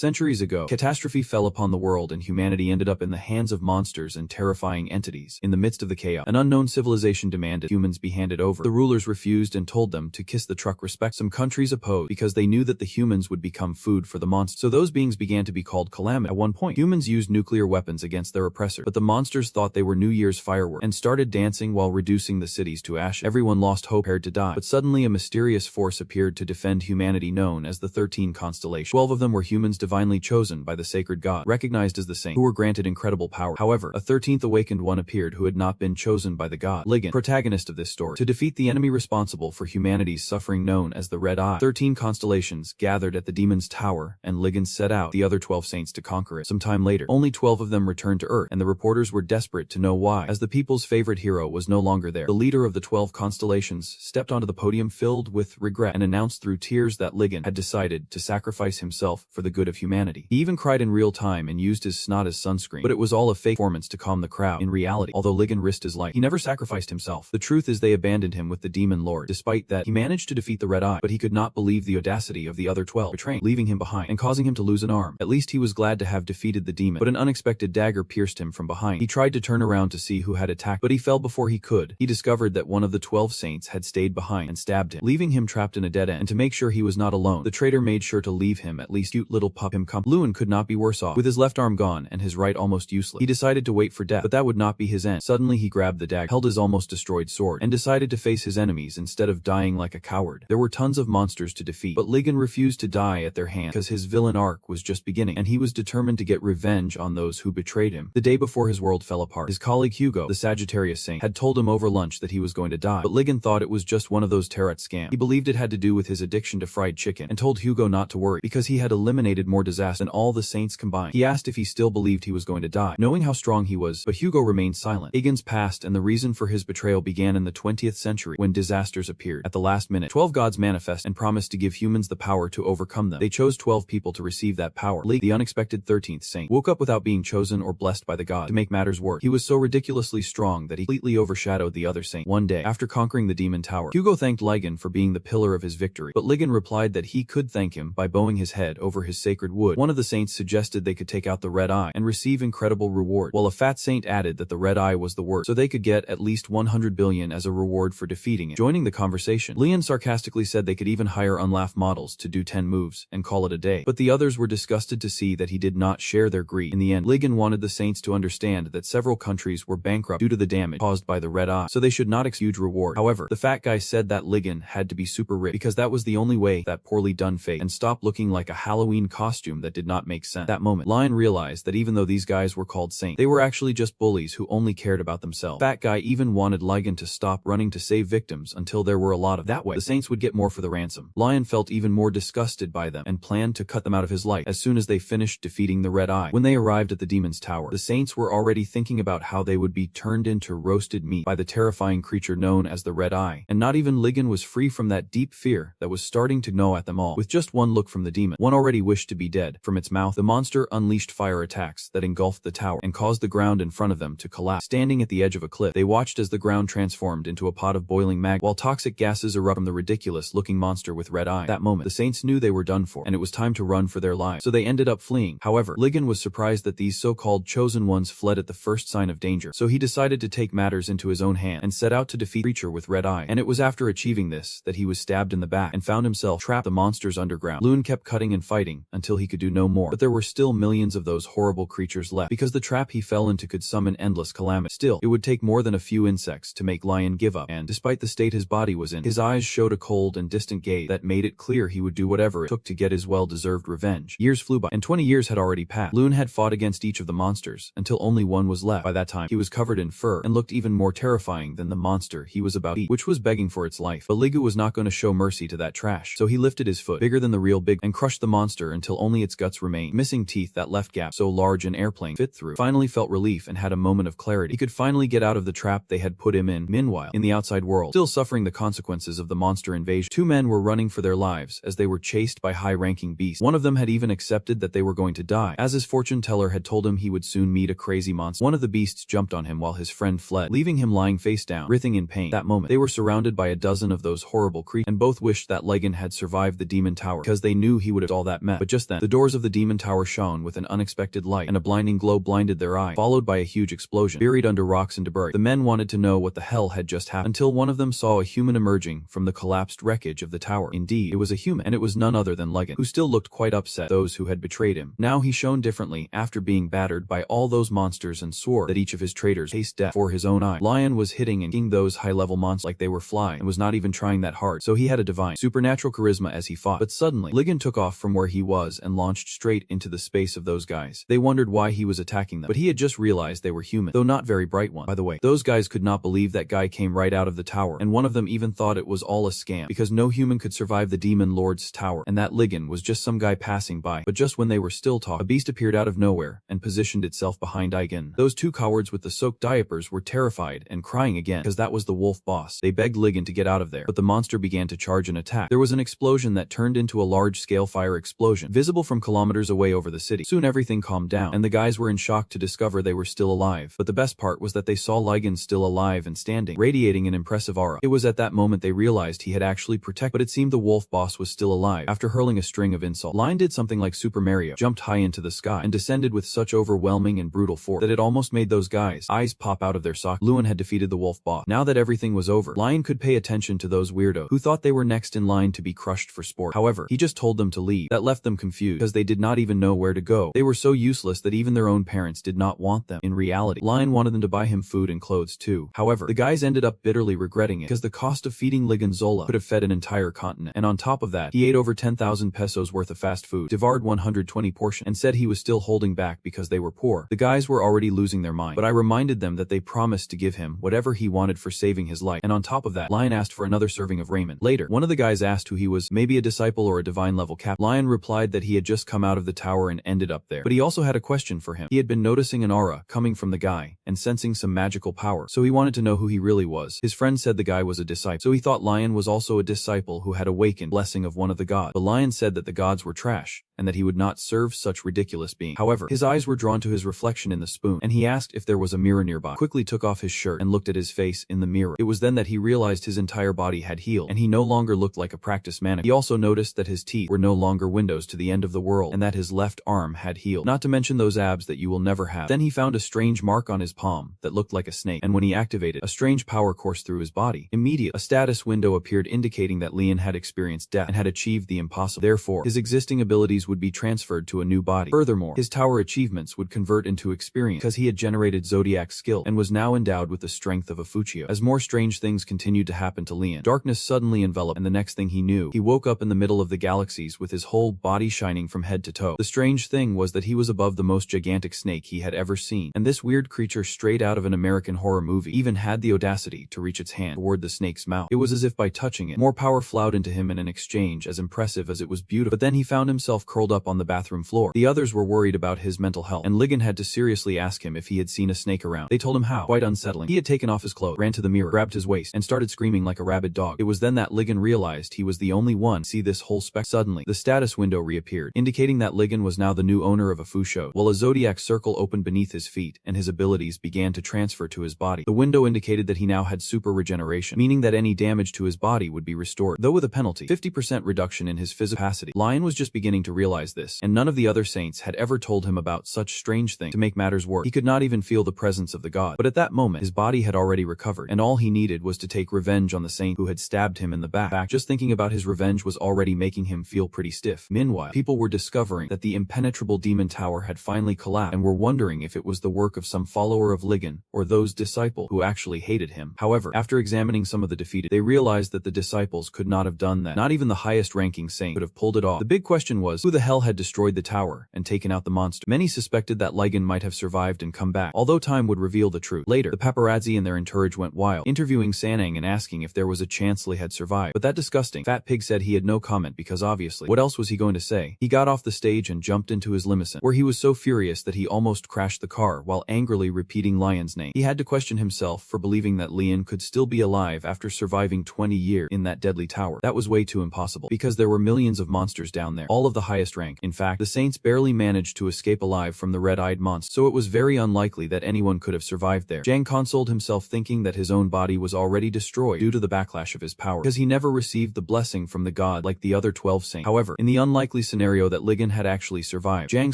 Centuries ago, catastrophe fell upon the world and humanity ended up in the hands of monsters and terrifying entities. In the midst of the chaos, an unknown civilization demanded humans be handed over. The rulers refused and told them to kiss the truck respect. Some countries opposed because they knew that the humans would become food for the monsters. So those beings began to be called calamity. At one point, humans used nuclear weapons against their oppressor, but the monsters thought they were New Year's fireworks and started dancing while reducing the cities to ashes. Everyone lost hope, prepared to die, but suddenly a mysterious force appeared to defend humanity known as the 13 constellations. 12 of them were humans divinely chosen by the sacred god, recognized as the saint, who were granted incredible power. However, a 13th awakened one appeared who had not been chosen by the god. Ligan, protagonist of this story, to defeat the enemy responsible for humanity's suffering known as the Red Eye. 13 constellations gathered at the demon's tower, and Ligan set out the other 12 saints to conquer it. Some time later, only 12 of them returned to Earth, and the reporters were desperate to know why, as the people's favorite hero was no longer there. The leader of the 12 constellations stepped onto the podium filled with regret and announced through tears that Ligan had decided to sacrifice himself for the good of humanity. He even cried in real time and used his snot as sunscreen, but it was all a fake performance to calm the crowd. In reality, although Ligan risked his life, he never sacrificed himself. The truth is they abandoned him with the demon lord. Despite that, he managed to defeat the Red Eye, but he could not believe the audacity of the other 12, betraying, leaving him behind, and causing him to lose an arm. At least he was glad to have defeated the demon, but an unexpected dagger pierced him from behind. He tried to turn around to see who had attacked, but he fell before he could. He discovered that one of the 12 saints had stayed behind and stabbed him, leaving him trapped in a dead end. And to make sure he was not alone, the traitor made sure to leave him at least cute little pup him company. Lewin could not be worse off. With his left arm gone and his right almost useless, he decided to wait for death, but that would not be his end. Suddenly he grabbed the dagger, held his almost destroyed sword, and decided to face his enemies instead of dying like a coward. There were tons of monsters to defeat, but Ligan refused to die at their hands because his villain arc was just beginning, and he was determined to get revenge on those who betrayed him. The day before his world fell apart, his colleague Hugo, the Sagittarius Saint, had told him over lunch that he was going to die, but Ligan thought it was just one of those tarot scams. He believed it had to do with his addiction to fried chicken, and told Hugo not to worry because he had eliminated more disaster than all the saints combined. He asked if he still believed he was going to die, knowing how strong he was, but Hugo remained silent. Egan's past and the reason for his betrayal began in the 20th century when disasters appeared. At the last minute, 12 gods manifest and promised to give humans the power to overcome them. They chose 12 people to receive that power. The unexpected 13th saint woke up without being chosen or blessed by the god. To make matters worse, he was so ridiculously strong that he completely overshadowed the other saint. One day, after conquering the demon tower, Hugo thanked Ligan for being the pillar of his victory, but Ligan replied that he could thank him by bowing his head over his sacred wood. One of the saints suggested they could take out the Red Eye and receive incredible reward, while a fat saint added that the Red Eye was the worst, so they could get at least 100 billion as a reward for defeating it. Joining the conversation, Leon sarcastically said they could even hire unlaugh models to do 10 moves and call it a day, but the others were disgusted to see that he did not share their greed. In the end, Ligan wanted the saints to understand that several countries were bankrupt due to the damage caused by the Red Eye, so they should not expect huge reward. However, the fat guy said that Ligan had to be super rich because that was the only way that poorly done fate and stop looking like a Halloween costume that did not make sense. That moment, Lion realized that even though these guys were called saints, they were actually just bullies who only cared about themselves. Fat guy even wanted Ligan to stop running to save victims until there were a lot of that way. The saints would get more for the ransom. Lion felt even more disgusted by them and planned to cut them out of his life as soon as they finished defeating the Red Eye. When they arrived at the demon's tower, the saints were already thinking about how they would be turned into roasted meat by the terrifying creature known as the Red Eye, and not even Ligan was free from that deep fear that was starting to gnaw at them all. With just one look from the demon, one already wished to be dead. From its mouth, the monster unleashed fire attacks that engulfed the tower and caused the ground in front of them to collapse. Standing at the edge of a cliff, they watched as the ground transformed into a pot of boiling magma, while toxic gases erupted from the ridiculous-looking monster with red eye. That moment, the saints knew they were done for, and it was time to run for their lives, so they ended up fleeing. However, Ligan was surprised that these so-called chosen ones fled at the first sign of danger, so he decided to take matters into his own hand and set out to defeat the creature with red eye. And it was after achieving this that he was stabbed in the back and found himself trapped in the monster's underground. Loon kept cutting and fighting until he could do no more, but there were still millions of those horrible creatures left, because the trap he fell into could summon endless calamity. Still, it would take more than a few insects to make Lion give up, and despite the state his body was in, his eyes showed a cold and distant gaze that made it clear he would do whatever it took to get his well-deserved revenge. Years flew by, and 20 years had already passed. Loon had fought against each of the monsters until only one was left. By that time, he was covered in fur and looked even more terrifying than the monster he was about to eat, which was begging for its life. But Ligu was not going to show mercy to that trash, so he lifted his foot, bigger than the real big, and crushed the monster until only its guts remained, missing teeth that left gaps so large an airplane fit through. Finally felt relief and had a moment of clarity. He could finally get out of the trap they had put him in. Meanwhile, in the outside world, still suffering the consequences of the monster invasion, two men were running for their lives as they were chased by high-ranking beasts. One of them had even accepted that they were going to die, as his fortune teller had told him he would soon meet a crazy monster. One of the beasts jumped on him while his friend fled, leaving him lying face down, writhing in pain. That moment, they were surrounded by a dozen of those horrible creatures, and both wished that Ligan had survived the demon tower, because they knew he would have all that mess. But just then, then, the doors of the demon tower shone with an unexpected light, and a blinding glow blinded their eye, followed by a huge explosion, buried under rocks and debris. The men wanted to know what the hell had just happened, until one of them saw a human emerging from the collapsed wreckage of the tower. Indeed, it was a human, and it was none other than Ligon, who still looked quite upset at those who had betrayed him. Now he shone differently after being battered by all those monsters and swore that each of his traitors faced death for his own eye. Lion was hitting and killing those high-level monsters like they were flying, and was not even trying that hard, so he had a divine, supernatural charisma as he fought. But suddenly, Ligon took off from where he was and launched straight into the space of those guys. They wondered why he was attacking them, but he had just realized they were human, though not very bright ones. By the way, those guys could not believe that guy came right out of the tower, and one of them even thought it was all a scam, because no human could survive the demon lord's tower, and that Ligon was just some guy passing by. But just when they were still talking, a beast appeared out of nowhere and positioned itself behind Ligon. Those two cowards with the soaked diapers were terrified and crying again, because that was the wolf boss. They begged Ligon to get out of there, but the monster began to charge and attack. There was an explosion that turned into a large-scale fire explosion, visible from kilometers away over the city. Soon everything calmed down, and the guys were in shock to discover they were still alive. But the best part was that they saw Ligon still alive and standing, radiating an impressive aura. It was at that moment they realized he had actually protected, but it seemed the wolf boss was still alive. After hurling a string of insults, Lion did something like Super Mario, jumped high into the sky, and descended with such overwhelming and brutal force that it almost made those guys' eyes pop out of their sockets. Luan had defeated the wolf boss. Now that everything was over, Lion could pay attention to those weirdos who thought they were next in line to be crushed for sport. However, he just told them to leave. That left them confused, because they did not even know where to go. They were so useless that even their own parents did not want them. In reality, Lion wanted them to buy him food and clothes too. However, the guys ended up bitterly regretting it, because the cost of feeding Ligon Zola could have fed an entire continent. And on top of that, he ate over 10,000 pesos worth of fast food, devoured 120 portions, and said he was still holding back because they were poor. The guys were already losing their mind, but I reminded them that they promised to give him whatever he wanted for saving his life. And on top of that, Lion asked for another serving of ramen. Later, one of the guys asked who he was, maybe a disciple or a divine level cap. Lion replied that he had just come out of the tower and ended up there. But he also had a question for him. He had been noticing an aura coming from the guy and sensing some magical power, so he wanted to know who he really was. His friend said the guy was a disciple, so he thought Lion was also a disciple who had awakened blessing of one of the gods. But Lion said that the gods were trash, and that he would not serve such ridiculous beings. However, his eyes were drawn to his reflection in the spoon, and he asked if there was a mirror nearby. Quickly took off his shirt and looked at his face in the mirror. It was then that he realized his entire body had healed, and he no longer looked like a practice mannequin. He also noticed that his teeth were no longer windows to the end of the world, and that his left arm had healed, not to mention those abs that you will never have. Then he found a strange mark on his palm that looked like a snake, and when he activated, a strange power coursed through his body. Immediately, a status window appeared indicating that Lian had experienced death and had achieved the impossible. Therefore, his existing abilities would be transferred to a new body. Furthermore, his tower achievements would convert into experience, because he had generated zodiac skill and was now endowed with the strength of a Fuchsia. As more strange things continued to happen to Lian, darkness suddenly enveloped, and the next thing he knew, he woke up in the middle of the galaxies with his whole body shining from head to toe. The strange thing was that he was above the most gigantic snake he had ever seen, and this weird creature straight out of an American horror movie even had the audacity to reach its hand toward the snake's mouth. It was as if by touching it, more power flowed into him in an exchange as impressive as it was beautiful. But then he found himself curled up on the bathroom floor. The others were worried about his mental health, and Ligon had to seriously ask him if he had seen a snake around. They told him how. Quite unsettling. He had taken off his clothes, ran to the mirror, grabbed his waist, and started screaming like a rabid dog. It was then that Ligon realized he was the only one to see this whole spectacle. Suddenly, the status window reappeared, indicating that Ligon was now the new owner of a Fusho, while a zodiac circle opened beneath his feet, and his abilities began to transfer to his body. The window indicated that he now had super regeneration, meaning that any damage to his body would be restored, though with a penalty, 50% reduction in his physical capacity. Lion was just beginning to realize this, and none of the other saints had ever told him about such strange things. To make matters worse, he could not even feel the presence of the god. But at that moment, his body had already recovered, and all he needed was to take revenge on the saint who had stabbed him in the back. Just thinking about his revenge was already making him feel pretty stiff. Meanwhile, people were discovering that the impenetrable demon tower had finally collapsed, and were wondering if it was the work of some follower of Ligon, or those disciples who actually hated him. However, after examining some of the defeated, they realized that the disciples could not have done that. Not even the highest-ranking saint could have pulled it off. The big question was, who the hell had destroyed the tower and taken out the monster? Many suspected that Ligon might have survived and come back, although time would reveal the truth. Later, the paparazzi and their entourage went wild, interviewing Sanang and asking if there was a chance Li had survived. But that disgusting fat pig said he had no comment because obviously, what else was he going to say? He got off the stage and jumped into his limousine, where he was so furious that he almost crashed the car while angrily repeating Lion's name. He had to question himself for believing that Lian could still be alive after surviving 20 years in that deadly tower. That was way too impossible, because there were millions of monsters down there, all of the highest highest rank. In fact, the saints barely managed to escape alive from the red-eyed monster, so it was very unlikely that anyone could have survived there. Jang consoled himself thinking that his own body was already destroyed due to the backlash of his power, because he never received the blessing from the god like the other 12 saints. However, in the unlikely scenario that Ligon had actually survived, Jang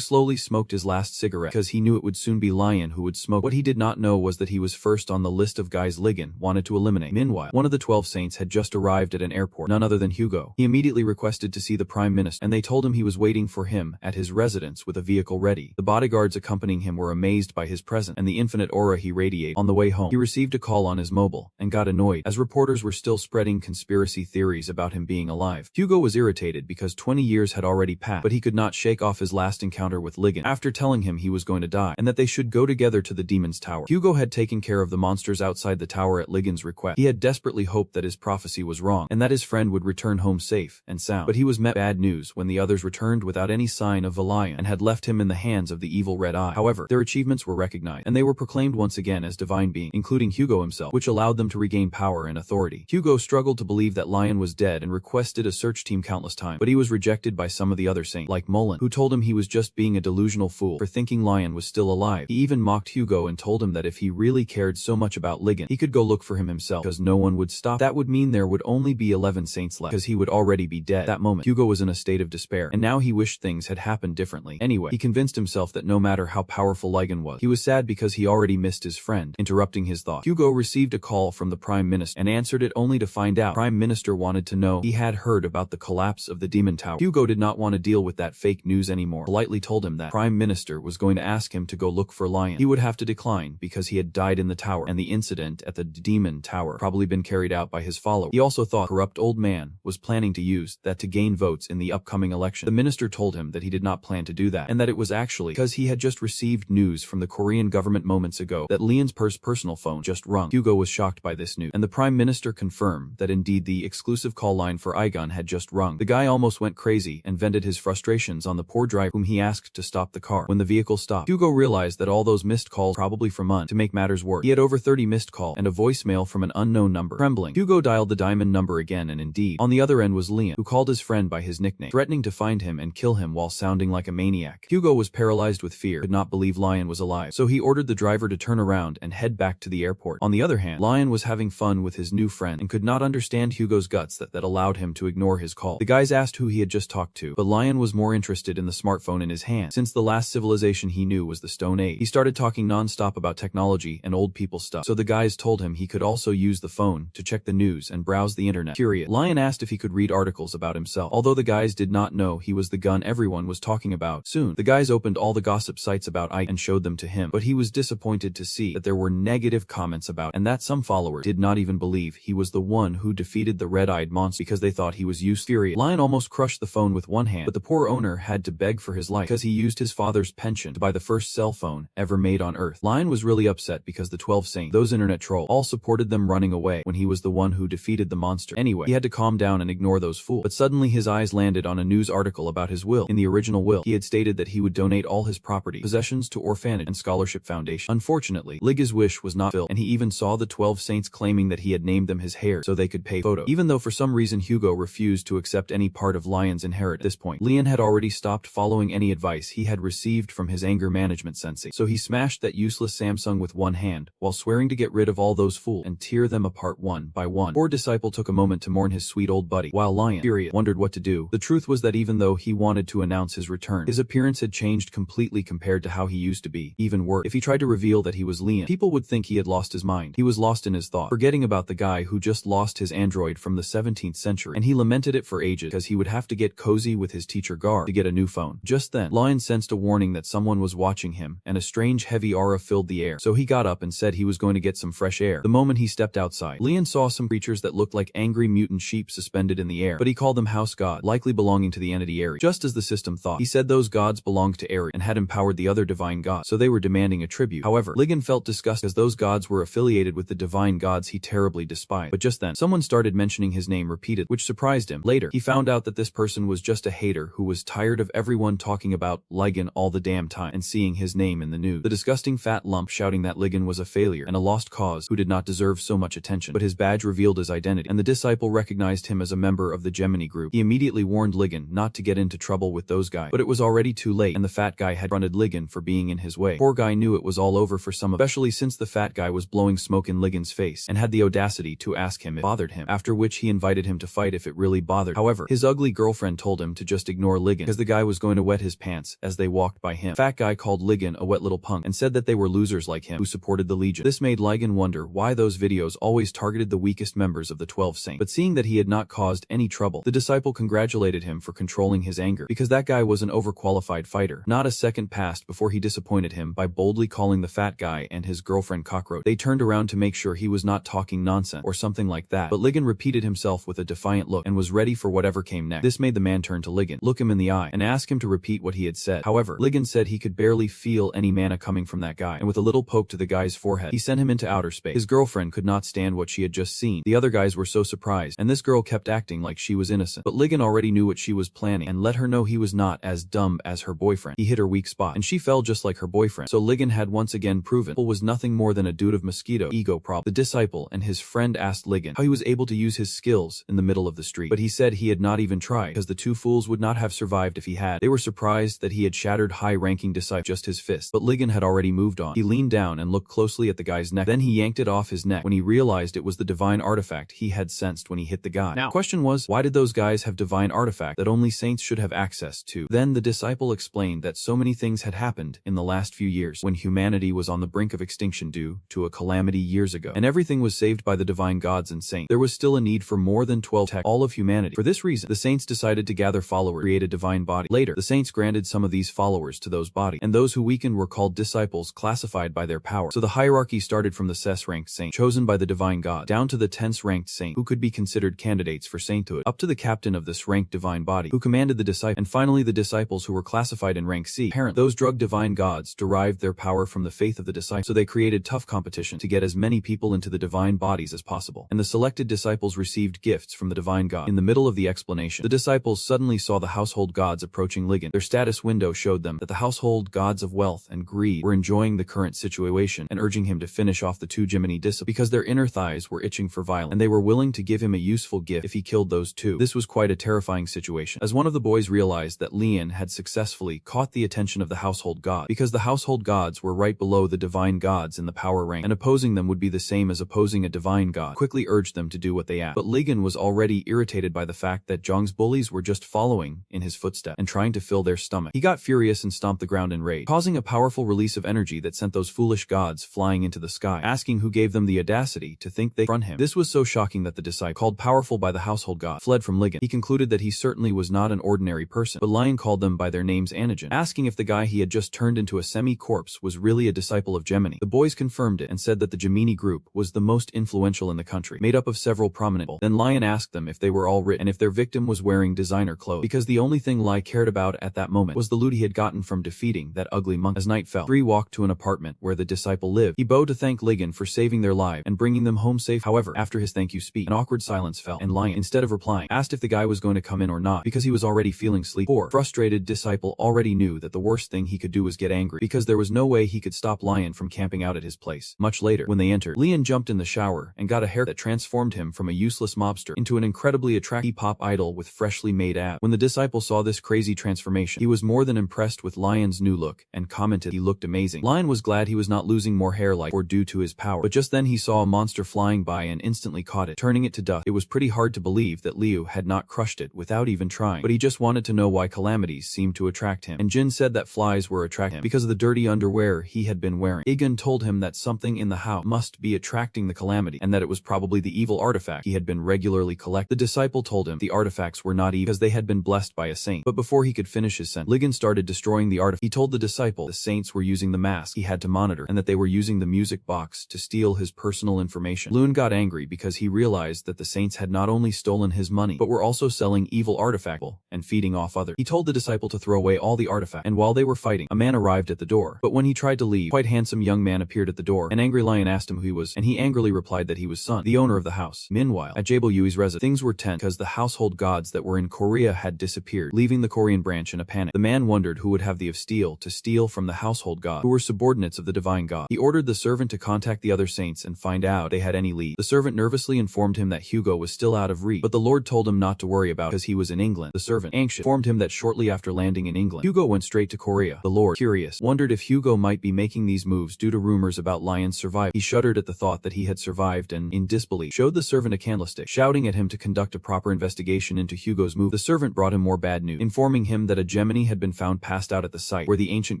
slowly smoked his last cigarette because he knew it would soon be Lion who would smoke. What he did not know was that he was first on the list of guys Ligon wanted to eliminate. Meanwhile, one of the 12 saints had just arrived at an airport, none other than Hugo. He immediately requested to see the Prime Minister, and they told him he was waiting for him at his residence with a vehicle ready. The bodyguards accompanying him were amazed by his presence and the infinite aura he radiated. On the way home, he received a call on his mobile and got annoyed as reporters were still spreading conspiracy theories about him being alive. Hugo was irritated because 20 years had already passed, but he could not shake off his last encounter with Ligon after telling him he was going to die and that they should go together to the demon's tower. Hugo had taken care of the monsters outside the tower at Ligon's request. He had desperately hoped that his prophecy was wrong and that his friend would return home safe and sound, but he was met bad news when the others returned without any sign of Valiant and had left him in the hands of the evil Red Eye. However, their achievements were recognized and they were proclaimed once again as divine beings, including Hugo himself, which allowed them to regain power and authority. Hugo struggled to believe that Lion was dead and requested a search team countless times, but he was rejected by some of the other saints, like Mullen, who told him he was just being a delusional fool for thinking Lion was still alive. He even mocked Hugo and told him that if he really cared so much about Ligon, he could go look for him himself because no one would stop. That would mean there would only be 11 saints left because he would already be dead. At that moment, Hugo was in a state of despair, and now he wished things had happened differently. Anyway, he convinced himself that no matter how powerful Ligon was, he was sad because he already missed his friend. Interrupting his thought, Hugo received a call from the Prime Minister and answered it only to find out Prime Minister wanted to know he had heard about the collapse of the Demon Tower. Hugo did not want to deal with that fake news anymore. Politely told him that Prime Minister was going to ask him to go look for Lion. He would have to decline because he had died in the tower and the incident at the Demon Tower probably been carried out by his followers. He also thought corrupt old man was planning to use that to gain votes in the upcoming election. The minister told him that he did not plan to do that and that it was actually because he had just received news from the Korean government moments ago that Leon's personal phone just rung. Hugo was shocked by this news, and the Prime Minister confirmed that indeed the exclusive call line for Igon had just rung. The guy almost went crazy and vented his frustrations on the poor driver whom he asked to stop the car. When the vehicle stopped, Hugo realized that all those missed calls probably from Un. To make matters worse, he had over 30 missed calls and a voicemail from an unknown number. Trembling, Hugo dialed the diamond number again, and indeed, on the other end was Leon, who called his friend by his nickname, threatening to find him and kill him while sounding like a maniac. Hugo was paralyzed with fear, could not believe Lion was alive, so he ordered the driver to turn around and head back to the airport. On the other hand, Lion was having fun with his new friend and could not understand Hugo's guts that allowed him to ignore his call. The guys asked who he had just talked to, but Lion was more interested in the smartphone in his hand. Since the last civilization he knew was the Stone Age, he started talking non-stop about technology and old people stuff, so the guys told him he could also use the phone to check the news and browse the internet. Curious, Lion asked if he could read articles about himself, although the guys did not know he was the gun everyone was talking about. Soon, the guys opened all the gossip sites about Ike and showed them to him, but he was disappointed to see that there were negative comments about and that some followers did not even believe he was the one who defeated the red-eyed monster because they thought he was useless. Furious, Lion almost crushed the phone with one hand, but the poor owner had to beg for his life because he used his father's pension to buy the first cell phone ever made on Earth. Lion was really upset because the 12 saints, those internet trolls, all supported them running away when he was the one who defeated the monster. Anyway, he had to calm down and ignore those fools, but suddenly his eyes landed on a news article about his will. In the original will, he had stated that he would donate all his property, possessions to orphanage and scholarship foundation. Unfortunately, Lig's wish was not filled, and he even saw the 12 saints claiming that he had named them his heirs so they could pay photos. Even though for some reason Hugo refused to accept any part of Lion's inheritance at this point, Leon had already stopped following any advice he had received from his anger management sensei, so he smashed that useless Samsung with one hand, while swearing to get rid of all those fools and tear them apart one by one. Poor disciple took a moment to mourn his sweet old buddy, while Lion, furious, wondered what to do. The truth was that even though he wanted to announce his return, his appearance had changed completely compared to how he used to be. Even worse, if he tried to reveal that he was Leon, people would think he had lost his mind. He was lost in his thought, forgetting about the guy who just lost his android from the 17th century, and he lamented it for ages because he would have to get cozy with his teacher Gar to get a new phone. Just then, Lion sensed a warning that someone was watching him, and a strange heavy aura filled the air, so he got up and said he was going to get some fresh air. The moment he stepped outside, Leon saw some creatures that looked like angry mutant sheep suspended in the air, but he called them house gods, likely belonging to the entity Ares. Just as the system thought, he said those gods belonged to Ares and had empowered the other divine gods, so they were demanding a tribute. However, Ligon felt disgusted as those gods were affiliated with the divine gods he terribly despised. But just then, someone started mentioning his name repeated, which surprised him. Later, he found out that this person was just a hater who was tired of everyone talking about Ligon all the damn time and seeing his name in the news. The disgusting fat lump shouting that Ligon was a failure and a lost cause who did not deserve so much attention, but his badge revealed his identity, and the disciple recognized him as a member of the Gemini group. He immediately warned Ligon not to get into trouble with those guys. But it was already too late, and the fat guy had confronted Ligon for being in his way. Poor guy knew it was all over for some of, especially since the fat guy was blowing smoke in Ligon's face and had the audacity to ask him if it bothered him, after which he invited him to fight if it really bothered. However, his ugly girlfriend told him to just ignore Ligon because the guy was going to wet his pants as they walked by him. Fat guy called Ligon a wet little punk and said that they were losers like him who supported the Legion. This made Ligon wonder why those videos always targeted the weakest members of the 12 Saints. But seeing that he had not caused any trouble, the disciple congratulated him for controlling his anger, because that guy was an overqualified fighter. Not a second passed before he disappointed him by boldly calling the fat guy and his girlfriend cockroach. They turned around to make sure he was not talking nonsense or something like that, but Ligon repeated himself with a defiant look and was ready for whatever came next. This made the man turn to Ligon, look him in the eye, and ask him to repeat what he had said. However, Ligon said he could barely feel any mana coming from that guy, and with a little poke to the guy's forehead, he sent him into outer space. His girlfriend could not stand what she had just seen. The other guys were so surprised, and this girl kept acting like she was innocent. But Ligon already knew what she was planning and let her know he was not as dumb as her boyfriend. He hit her weak spot, and she fell just like her boyfriend. So Ligon had once again proven Paul was nothing more than a dude of mosquito ego problem. The disciple and his friend asked Ligon how he was able to use his skills in the middle of the street, but he said he had not even tried because the two fools would not have survived if he had. They were surprised that he had shattered high-ranking disciple just his fist, but Ligon had already moved on. He leaned down and looked closely at the guy's neck. Then he yanked it off his neck when he realized it was the divine artifact he had sensed when he hit the guy. Now, the question was, why did those guys have divine artifact that only saints should have access to? Then the disciple explained that so many things had happened in the last few years when humanity was on the brink of extinction due to a calamity years ago, and everything was saved by the divine gods and saints. There was still a need for more than 12 tech, all of humanity. For this reason, the saints decided to gather followers, create a divine body. Later, the saints granted some of these followers to those bodies, and those who weakened were called disciples, classified by their power. So the hierarchy started from the ses-ranked saint, chosen by the divine god, down to the 10th ranked saint, who could be considered candidates for sainthood, up to the captain of this ranked divine body, who commanded the disciples, and finally the disciples who were classified in rank C. Apparently, those drugged divine gods derived their power from the faith of the disciples, so they created tough competition to get as many people into the divine bodies as possible, and the selected disciples received gifts from the divine god. In the middle of the explanation, the disciples suddenly saw the household gods approaching Ligon. Their status window showed them that the household gods of wealth and greed were enjoying the current situation and urging him to finish off the two Jiminy disciples because their inner thighs were itching for violence, and they were willing to give him a useful gift if he killed those two. This was quite a terrifying situation, as one of the boys realized that Leon had successfully caught the attention of the household god, because the household gods were right below the divine gods in the power rank, and opposing them would be the same as opposing a divine god. Quickly urged them to do what they asked. But Ligon was already irritated by the fact that Zhang's bullies were just following in his footsteps and trying to fill their stomach. He got furious and stomped the ground in rage, causing a powerful release of energy that sent those foolish gods flying into the sky, asking who gave them the audacity to think they confront him. This was so shocking that the disciple, called powerful by the household god, fled from Ligon. He concluded that he certainly was not an ordinary person, but Lion called them by their names Anigen, asking if the guy he had just turned into a semi-corpse was really a disciple of Gemini. The boys confirmed it and said that the Gemini group was the most influential in the country, made up of several prominent people. Then Lion asked them if they were all rich and if their victim was wearing designer clothes, because the only thing Lai cared about at that moment was the loot he had gotten from defeating that ugly monk. As night fell, three walked to an apartment where the disciple lived. He bowed to thank Ligon for saving their lives and bringing them home safe. However, after his thank you speech, an awkward silence fell, and Lion, instead of replying, asked if the guy was going to come in or not, because he was already feeling sleepy. Poor, frustrated disciple already knew that the worst thing he could do was get angry, because there was no way he could stop Lion from camping out at his place. Much later, when they entered, Leon jumped in the shower and got a hair that transformed him from a useless mobster into an incredibly attractive pop idol with freshly made abs. When the disciple saw this crazy transformation, he was more than impressed with Lion's new look and commented he looked amazing. Lion was glad he was not losing more hair like or due to his power, but just then he saw a monster flying by and instantly caught it, turning it to dust. It was pretty hard to believe that Liu had not crushed it without even trying, but he just wanted to know why calamities seemed to attract him, and Jin said that flies were attracting him because of the dirty underwear he had been wearing. Igun told him that something in the house must be attracting the calamity, and that it was probably the evil artifact he had been regularly collecting. The disciple told him the artifacts were not evil because they had been blessed by a saint, but before he could finish his sentence, Ligon started destroying the artifact. He told the disciple the saints were using the mask he had to monitor, and that they were using the music box to steal his personal information. Loon got angry because he realized that the saints had not only stolen his money, but were also selling evil artifacts and feeding off others. He told the disciple to throw away all the artifacts, and while they were fighting, a man arrived at the door. But when he tried to leave, quite handsome young man appeared at the door. An angry Lion asked him who he was, and he angrily replied that he was Sun, the owner of the house. Meanwhile, at Jabelui's residence, things were tense because the household gods that were in Korea had disappeared, leaving the Korean branch in a panic. The man wondered who would have the of steel to steal from the household gods, who were subordinates of the divine god. He ordered the servant to contact the other saints and find out if they had any lead. The servant nervously informed him that Hugo was still out of reach, but the Lord told him not to worry about because he was in England. The servant servant, anxious, informed him that shortly after landing in England, Hugo went straight to Korea. The Lord, curious, wondered if Hugo might be making these moves due to rumors about Lion's survival. He shuddered at the thought that he had survived and, in disbelief, showed the servant a candlestick, shouting at him to conduct a proper investigation into Hugo's move. The servant brought him more bad news, informing him that a Gemini had been found passed out at the site where the ancient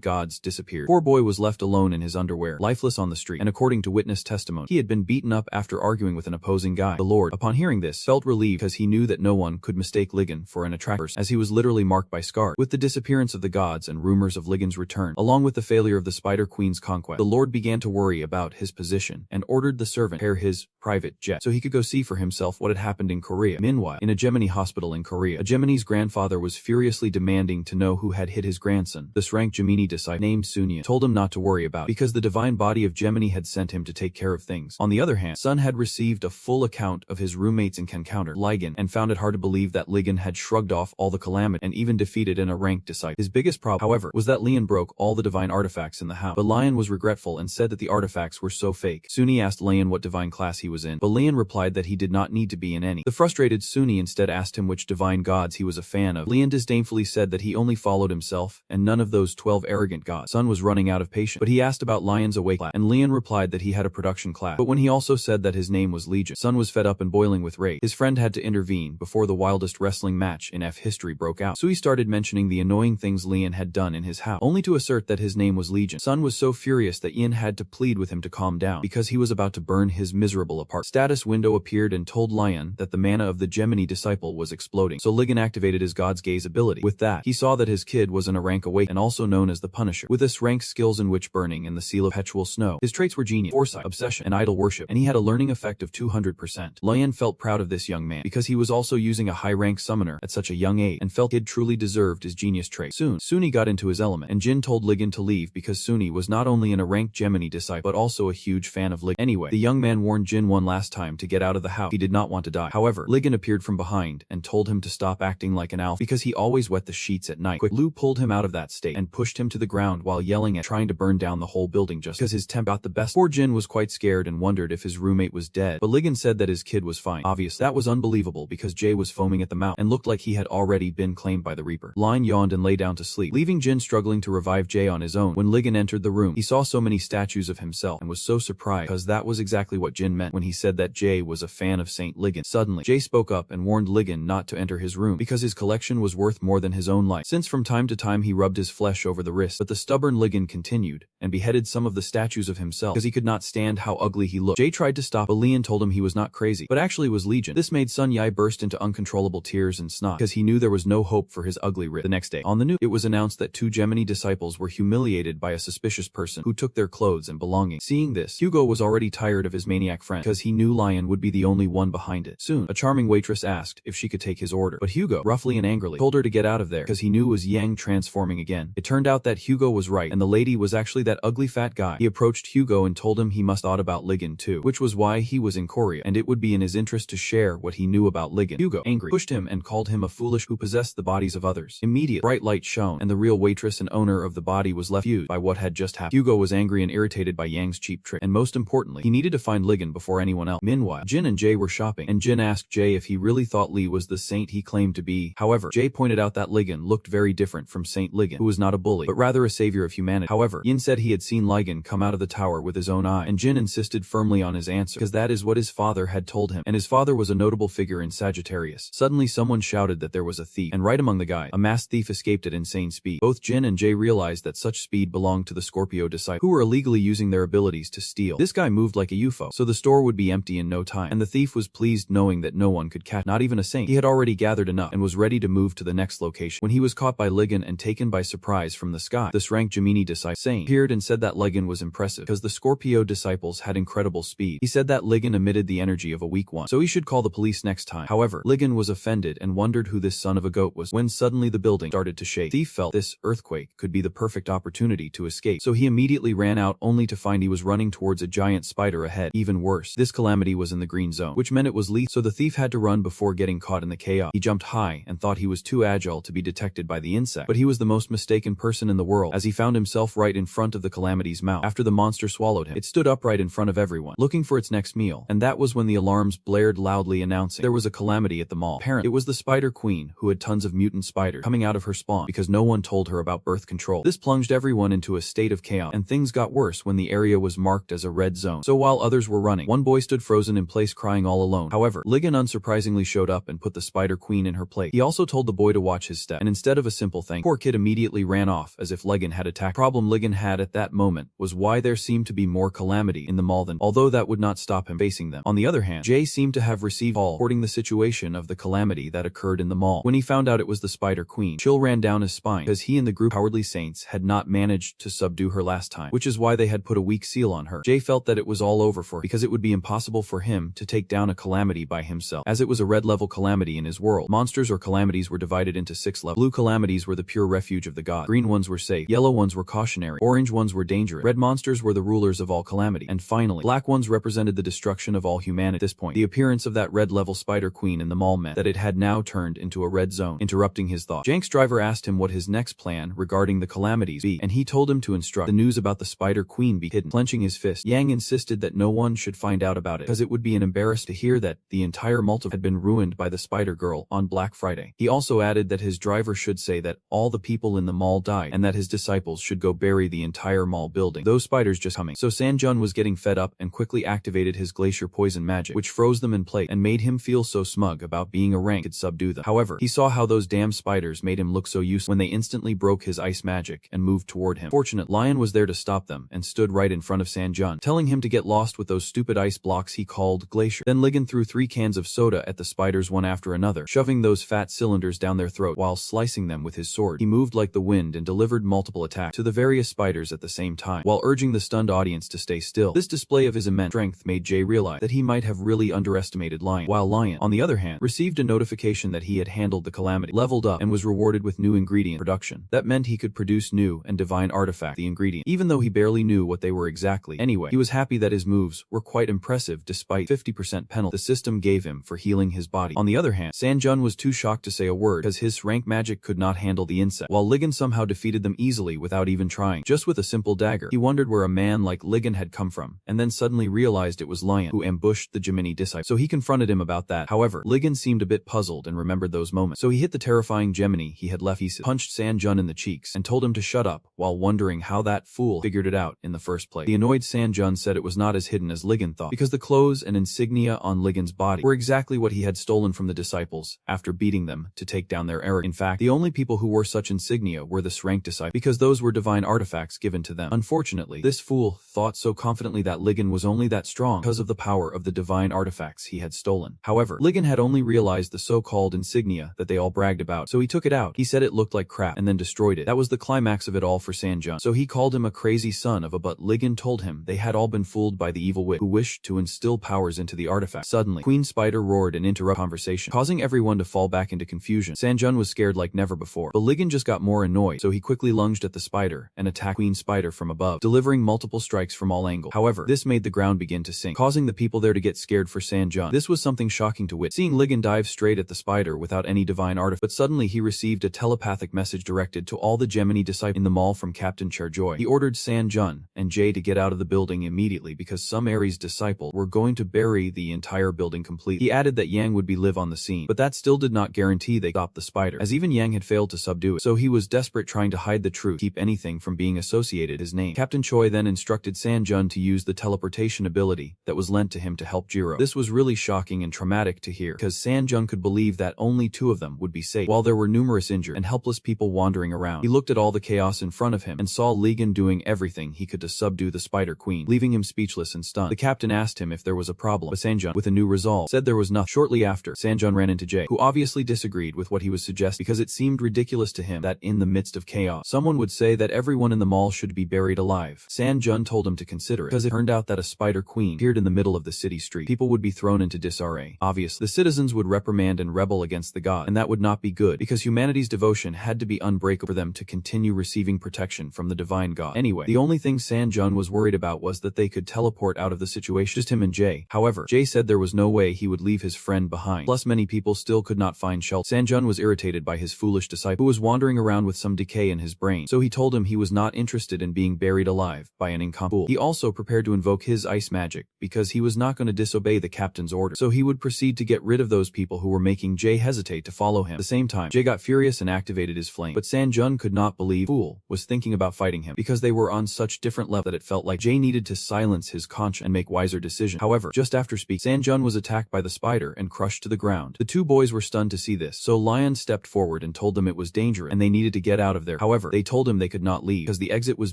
gods disappeared. Poor boy was left alone in his underwear, lifeless on the street, and according to witness testimony, he had been beaten up after arguing with an opposing guy. The Lord, upon hearing this, felt relieved because he knew that no one could mistake Ligon for an attractive person, as he was literally marked by scars. With the disappearance of the gods and rumors of Ligon's return, along with the failure of the Spider Queen's conquest, the Lord began to worry about his position and ordered the servant prepare his private jet so he could go see for himself what had happened in Korea. Meanwhile, in a Gemini hospital in Korea, a Gemini's grandfather was furiously demanding to know who had hit his grandson. This rank Gemini disciple named Sunya told him not to worry about it because the divine body of Gemini had sent him to take care of things. On the other hand, Sun had received a full account of his roommate's encounter, Ligon, and found it hard to believe that Ligon had shrugged off all the calamity and even defeated a ranked disciple. His biggest problem, however, was that Lion broke all the divine artifacts in the house. But Lion was regretful and said that the artifacts were so fake. Suni asked Lion what divine class he was in, but Lion replied that he did not need to be in any. The frustrated Suni instead asked him which divine gods he was a fan of. Lion disdainfully said that he only followed himself and none of those 12 arrogant gods. Sun was running out of patience, but he asked about Lion's awake class, and Lion replied that he had a production class. But when he also said that his name was Legion, Sun was fed up and boiling with rage. His friend had to intervene before the wildest wrestling match in F history broke out. Sui started mentioning the annoying things Lian had done in his house, only to assert that his name was Legion. Sun was so furious that Ian had to plead with him to calm down because he was about to burn his miserable apart. Status window appeared and told Lion that the mana of the Gemini disciple was exploding, so Ligon activated his God's Gaze ability. With that, he saw that his kid was in a rank awake and also known as the Punisher. With this rank skills in witch burning and the seal of perpetual snow, his traits were genius, foresight, obsession, and idol worship, and he had a learning effect of 200%. Lion felt proud of this young man because he was also using a high-rank summoner at such a young age and felt kid truly deserved his genius trait. Soon, Suni got into his element, and Jin told Ligon to leave because Suni was not only in a ranked Gemini disciple but also a huge fan of Ligon. Anyway, the young man warned Jin one last time to get out of the house. He did not want to die. However, Ligon appeared from behind and told him to stop acting like an alpha because he always wet the sheets at night. Quick, Lu pulled him out of that state and pushed him to the ground while yelling at trying to burn down the whole building just because his temp got the best. Poor Jin was quite scared and wondered if his roommate was dead, but Ligon said that his kid was fine. Obviously, that was unbelievable because Jay was foaming at the mouth and looked like he had already been claimed by the Reaper. Lion yawned and lay down to sleep, leaving Jin struggling to revive Jay on his own. When Ligon entered the room, he saw so many statues of himself and was so surprised because that was exactly what Jin meant when he said that Jay was a fan of Saint Ligon. Suddenly, Jay spoke up and warned Ligon not to enter his room because his collection was worth more than his own life, since from time to time he rubbed his flesh over the wrist. But the stubborn Ligon continued and beheaded some of the statues of himself because he could not stand how ugly he looked. Jay tried to stop, but Lian told him he was not crazy, but actually was Legion. This made Sun Yai burst into uncontrollable tears and snot because he knew there was no hope for his ugly writ. The next day, on the news, it was announced that 2 Gemini disciples were humiliated by a suspicious person who took their clothes and belongings. Seeing this, Hugo was already tired of his maniac friend because he knew Lion would be the only one behind it. Soon, a charming waitress asked if she could take his order, but Hugo, roughly and angrily, told her to get out of there because he knew it was Yang transforming again. It turned out that Hugo was right and the lady was actually that ugly fat guy. He approached Hugo and told him he must thought about Ligon too, which was why he was in Korea and it would be in his interest to share what he knew about Ligon. Hugo, angry, pushed him and called him a foolish who possessed the bodies of others. Immediate bright light shone and the real waitress and owner of the body was left fused by what had just happened. Hugo was angry and irritated by Yang's cheap trick, and most importantly, he needed to find Ligon before anyone else. Meanwhile, Jin and Jay were shopping, and Jin asked Jay if he really thought Lee was the saint he claimed to be. However, Jay pointed out that Ligon looked very different from Saint Ligon, who was not a bully, but rather a savior of humanity. However, Yin said he had seen Ligon come out of the tower with his own eye, and Jin insisted firmly on his answer because that is what his father had told him, and his father was a notable figure in Sagittarius. Suddenly someone shouted that there was a thief, and right among the guys, a masked thief escaped at insane speed. Both Jin and Jay realized that such speed belonged to the Scorpio disciple, who were illegally using their abilities to steal. This guy moved like a UFO, so the store would be empty in no time, and the thief was pleased knowing that no one could catch, not even a saint. He had already gathered enough and was ready to move to the next location when he was caught by Ligon and taken by surprise from the sky. This rank Gemini disciple appeared and said that Ligon was impressive because the Scorpio disciples had incredible speed. He said that Ligon emitted the energy of a weak one, so he should call the police next time. However, Ligon was offended and wondered who this son of a goat was when suddenly the building started to shake. Thief felt this earthquake could be the perfect opportunity to escape, so he immediately ran out only to find he was running towards a giant spider ahead. Even worse, this calamity was in the green zone, which meant it was lethal, so the thief had to run before getting caught in the chaos. He jumped high and thought he was too agile to be detected by the insect, but he was the most mistaken person in the world as he found himself right in front of the calamity's mouth. After the monster swallowed him, it stood upright in front of everyone, looking for its next meal, and that was when the alarms blared loudly announcing there was a calamity at the mall. Apparently, it was the Spider Queen woman who had tons of mutant spiders coming out of her spawn because no one told her about birth control. This plunged everyone into a state of chaos, and things got worse when the area was marked as a red zone. So while others were running, one boy stood frozen in place crying all alone. However, Ligon unsurprisingly showed up and put the Spider Queen in her place. He also told the boy to watch his step, and instead of a simple thank, poor kid immediately ran off as if Ligon had attacked. The problem Ligon had at that moment was why there seemed to be more calamity in the mall than, although that would not stop him facing them. On the other hand, Jay seemed to have received all reporting the situation of the calamity that occurred in the mall. When he found out it was the Spider Queen, chill ran down his spine because he and the group cowardly saints had not managed to subdue her last time, which is why they had put a weak seal on her. Jay felt that it was all over for him because it would be impossible for him to take down a calamity by himself, as it was a red level calamity in his world. Monsters or calamities were divided into 6 levels. Blue calamities were the pure refuge of the gods. Green ones were safe. Yellow ones were cautionary. Orange ones were dangerous. Red monsters were the rulers of all calamity. And finally, black ones represented the destruction of all humanity. At this point, the appearance of that red level Spider Queen in the mall meant that it had now turned into a red zone, interrupting his thoughts. Jank's driver asked him what his next plan regarding the calamities be, and he told him to instruct the news about the Spider Queen be hidden. Clenching his fist, Yang insisted that no one should find out about it because it would be an embarrassment to hear that the entire multiverse had been ruined by the Spider Girl on Black Friday. He also added that his driver should say that all the people in the mall died and that his disciples should go bury the entire mall building. Those spiders just coming. So Sanjun was getting fed up and quickly activated his glacier poison magic, which froze them in place and made him feel so smug about being a rank could subdue them. However, he saw how those damn spiders made him look so useless when they instantly broke his ice magic and moved toward him. Fortunately, Lion was there to stop them and stood right in front of Sanjun, telling him to get lost with those stupid ice blocks he called glacier. Then Ligon threw 3 cans of soda at the spiders one after another, shoving those fat cylinders down their throat while slicing them with his sword. He moved like the wind and delivered multiple attacks to the various spiders at the same time, while urging the stunned audience to stay still. This display of his immense strength made Jay realize that he might have really underestimated Lion, while Lion, on the other hand, received a notification that he had handled the calamity, leveled up, and was rewarded with new ingredient production. That meant he could produce new and divine artifact, the ingredient, even though he barely knew what they were exactly. Anyway, he was happy that his moves were quite impressive despite 50% penalty the system gave him for healing his body. On the other hand, Sanjun was too shocked to say a word because his rank magic could not handle the insect, while Ligon somehow defeated them easily without even trying, just with a simple dagger. He wondered where a man like Ligon had come from, and then suddenly realized it was Lion who ambushed the Gemini disciple. So he confronted him about that. However, Ligon seemed a bit puzzled and remembered those moments. So he hit the terrifying Gemini he had left pieces, punched Sanjun in the cheeks, and told him to shut up, while wondering how that fool figured it out in the first place. The annoyed Sanjun said it was not as hidden as Ligon thought, because the clothes and insignia on Ligon's body were exactly what he had stolen from the disciples after beating them to take down their error. In fact, the only people who wore such insignia were the rank disciples, because those were divine artifacts given to them. Unfortunately, this fool thought so confidently that Ligon was only that strong because of the power of the divine artifacts he had stolen. However, Ligon had only realized the so-called insignia that they all bragged about, so he took it out. He said it looked like crap and then destroyed it. That was the climax of it all for Sanjun. So he called him a crazy son of a but Ligon told him they had all been fooled by the evil witch who wished to instill powers into the artifact. Suddenly, Queen Spider roared and interrupted conversation, causing everyone to fall back into confusion. Sanjun was scared like never before, but Ligon just got more annoyed, so he quickly lunged at the spider and attacked Queen Spider from above, delivering multiple strikes from all angles. However, this made the ground begin to sink, causing the people there to get scared for Sanjun. This was something shocking to witness, seeing Ligon dive straight at the spider without any divine artifact. But suddenly he received a telepathic message directed to all the Gemini disciples in the mall from Captain Chairjoy. He ordered Sanjun and Jay to get out of the building immediately because some Ares disciple were going to bury the entire building completely. He added that Yang would be live on the scene, but that still did not guarantee they stopped the spider, as even Yang had failed to subdue it, so he was desperate trying to hide the truth, keep anything from being associated his name. Captain Choi then instructed Sanjun to use the teleportation ability that was lent to him to help Jiro. This was really shocking and traumatic to hear, because Sanjun could believe that only 2 of them would be safe, while there were numerous injured and helpless people wandering around. He looked at all the chaos in front of him and saw Ligon doing everything he could to subdue the Spider Queen, leaving him speechless and stunned. The captain asked him if there was a problem, but Sanjun, with a new resolve, said there was nothing. Shortly after, Sanjun ran into Jay, who obviously disagreed with what he was suggesting because it seemed ridiculous to him that in the midst of chaos, someone would say that everyone in the mall should be buried alive. Sanjun told him to consider it, because it turned out that a Spider Queen appeared in the middle of the city street. People would be thrown into disarray. Obviously, the citizens would reprimand and rebel against the god, and that would not be good, because humanity's devotion had to be unbreakable for them to continue receiving protection from the divine god. Anyway, the only thing Sanjun was worried about was that they could teleport out of the situation, just him and Jay. However, Jay said there was no way he would leave his friend behind, plus many people still could not find shelter. Sanjun was irritated by his foolish disciple, who was wandering around with some decay in his brain, so he told him he was not interested in being buried alive by an incompetent. He also prepared to invoke his ice magic, because he was not going to disobey the captain's order, so he would proceed to get rid of those people who were making Jay hesitate Jay to follow him. At the same time, Jay got furious and activated his flame. But Sanjun could not believe Fool was thinking about fighting him because they were on such different levels that it felt like Jay needed to silence his conscience and make wiser decisions. However, just after speaking, Sanjun was attacked by the spider and crushed to the ground. The two boys were stunned to see this, so Lion stepped forward and told them it was dangerous and they needed to get out of there. However, they told him they could not leave because the exit was